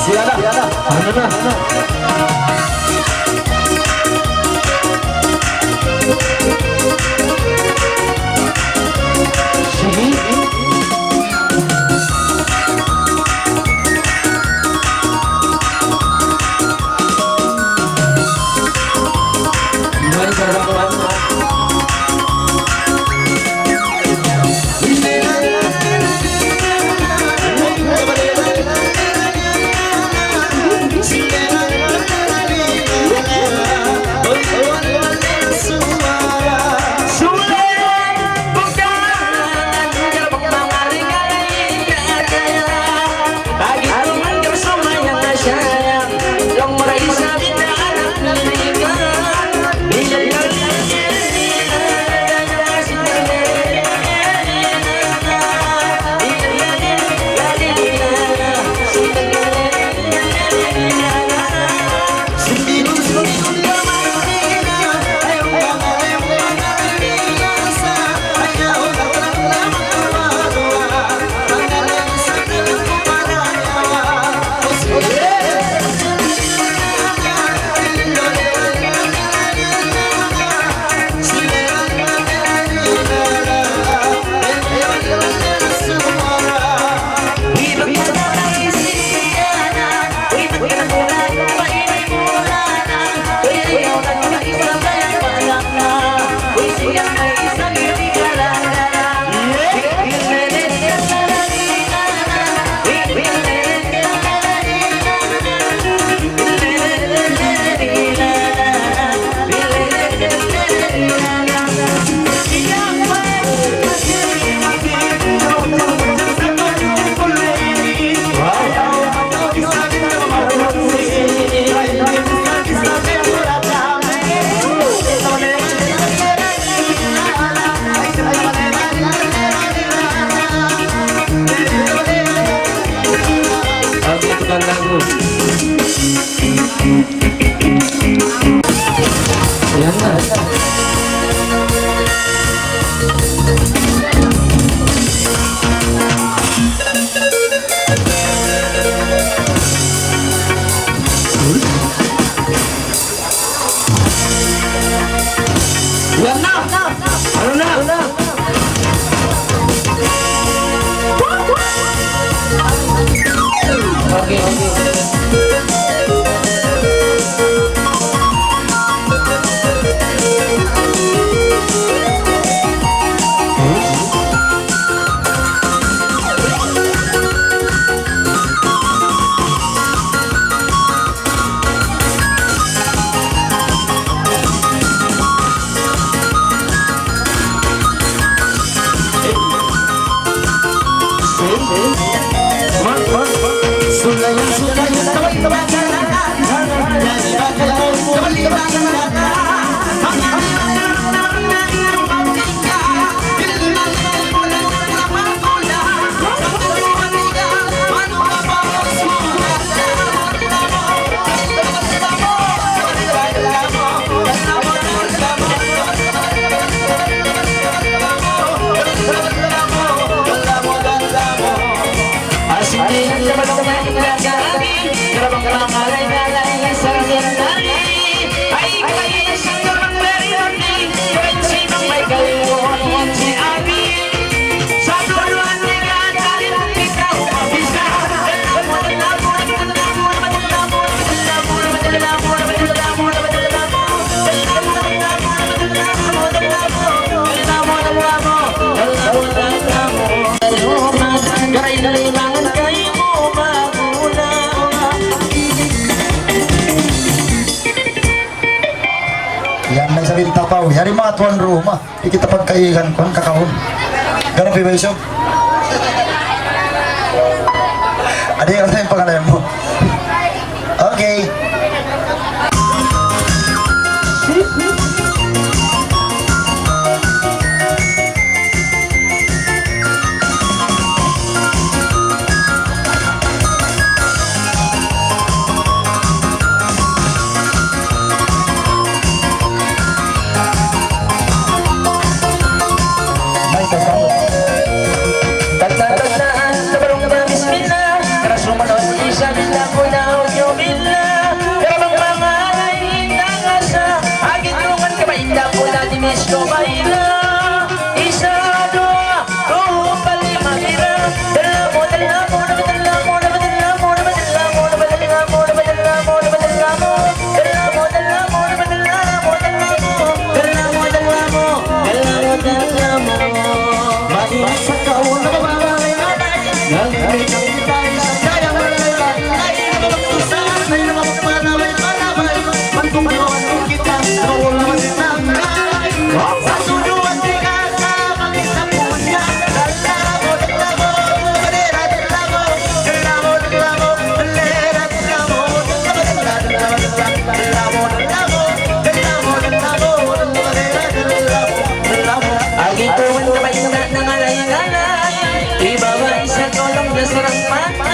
Siapa? Yan na. Yan na! Ano na? Okay, okay. Sulayan, sulayan, kaway, Yan may sabihin tapaw. Yari mga tuwan roma. Di kita pagkaigan kon kakahon. Ganun pa ba isyo? Adi, ano yung pangalan mo? Okay. May kasama. Tandaan sa barong na bismillah. Karas rumanon isa bila ko na audio bila. Pero bang mga hinang asa. Agit rungan ka ba inda ko na di miss ko baila. Isa, dua, pali mahira. Dala mo, dala mo, dala mo, dala mo, dala mo, dala mo, dala mo, dala mo, dala mo, dala mo, dala mo, dala mo, dala mo, dala mo, dala mo, dala mo, dala mo, dala mo. Mainit sa kaon na babae Nagkakit ang gitay sa kaya malalay Ay, nabagkusan, ay nabagpanaway panaway Pagkumanon kita, nawala man tinangay Sa sunuan di ka sa mag-isang punya Dalamo, dalamo, balera, dalamo Dalamo, dalamo, balera, dalamo Dalamo, dalamo, dalamo Balera, dalamo Agi tuwan ka ba yung ng alay-alay Iba ba isa tolong na sarang mata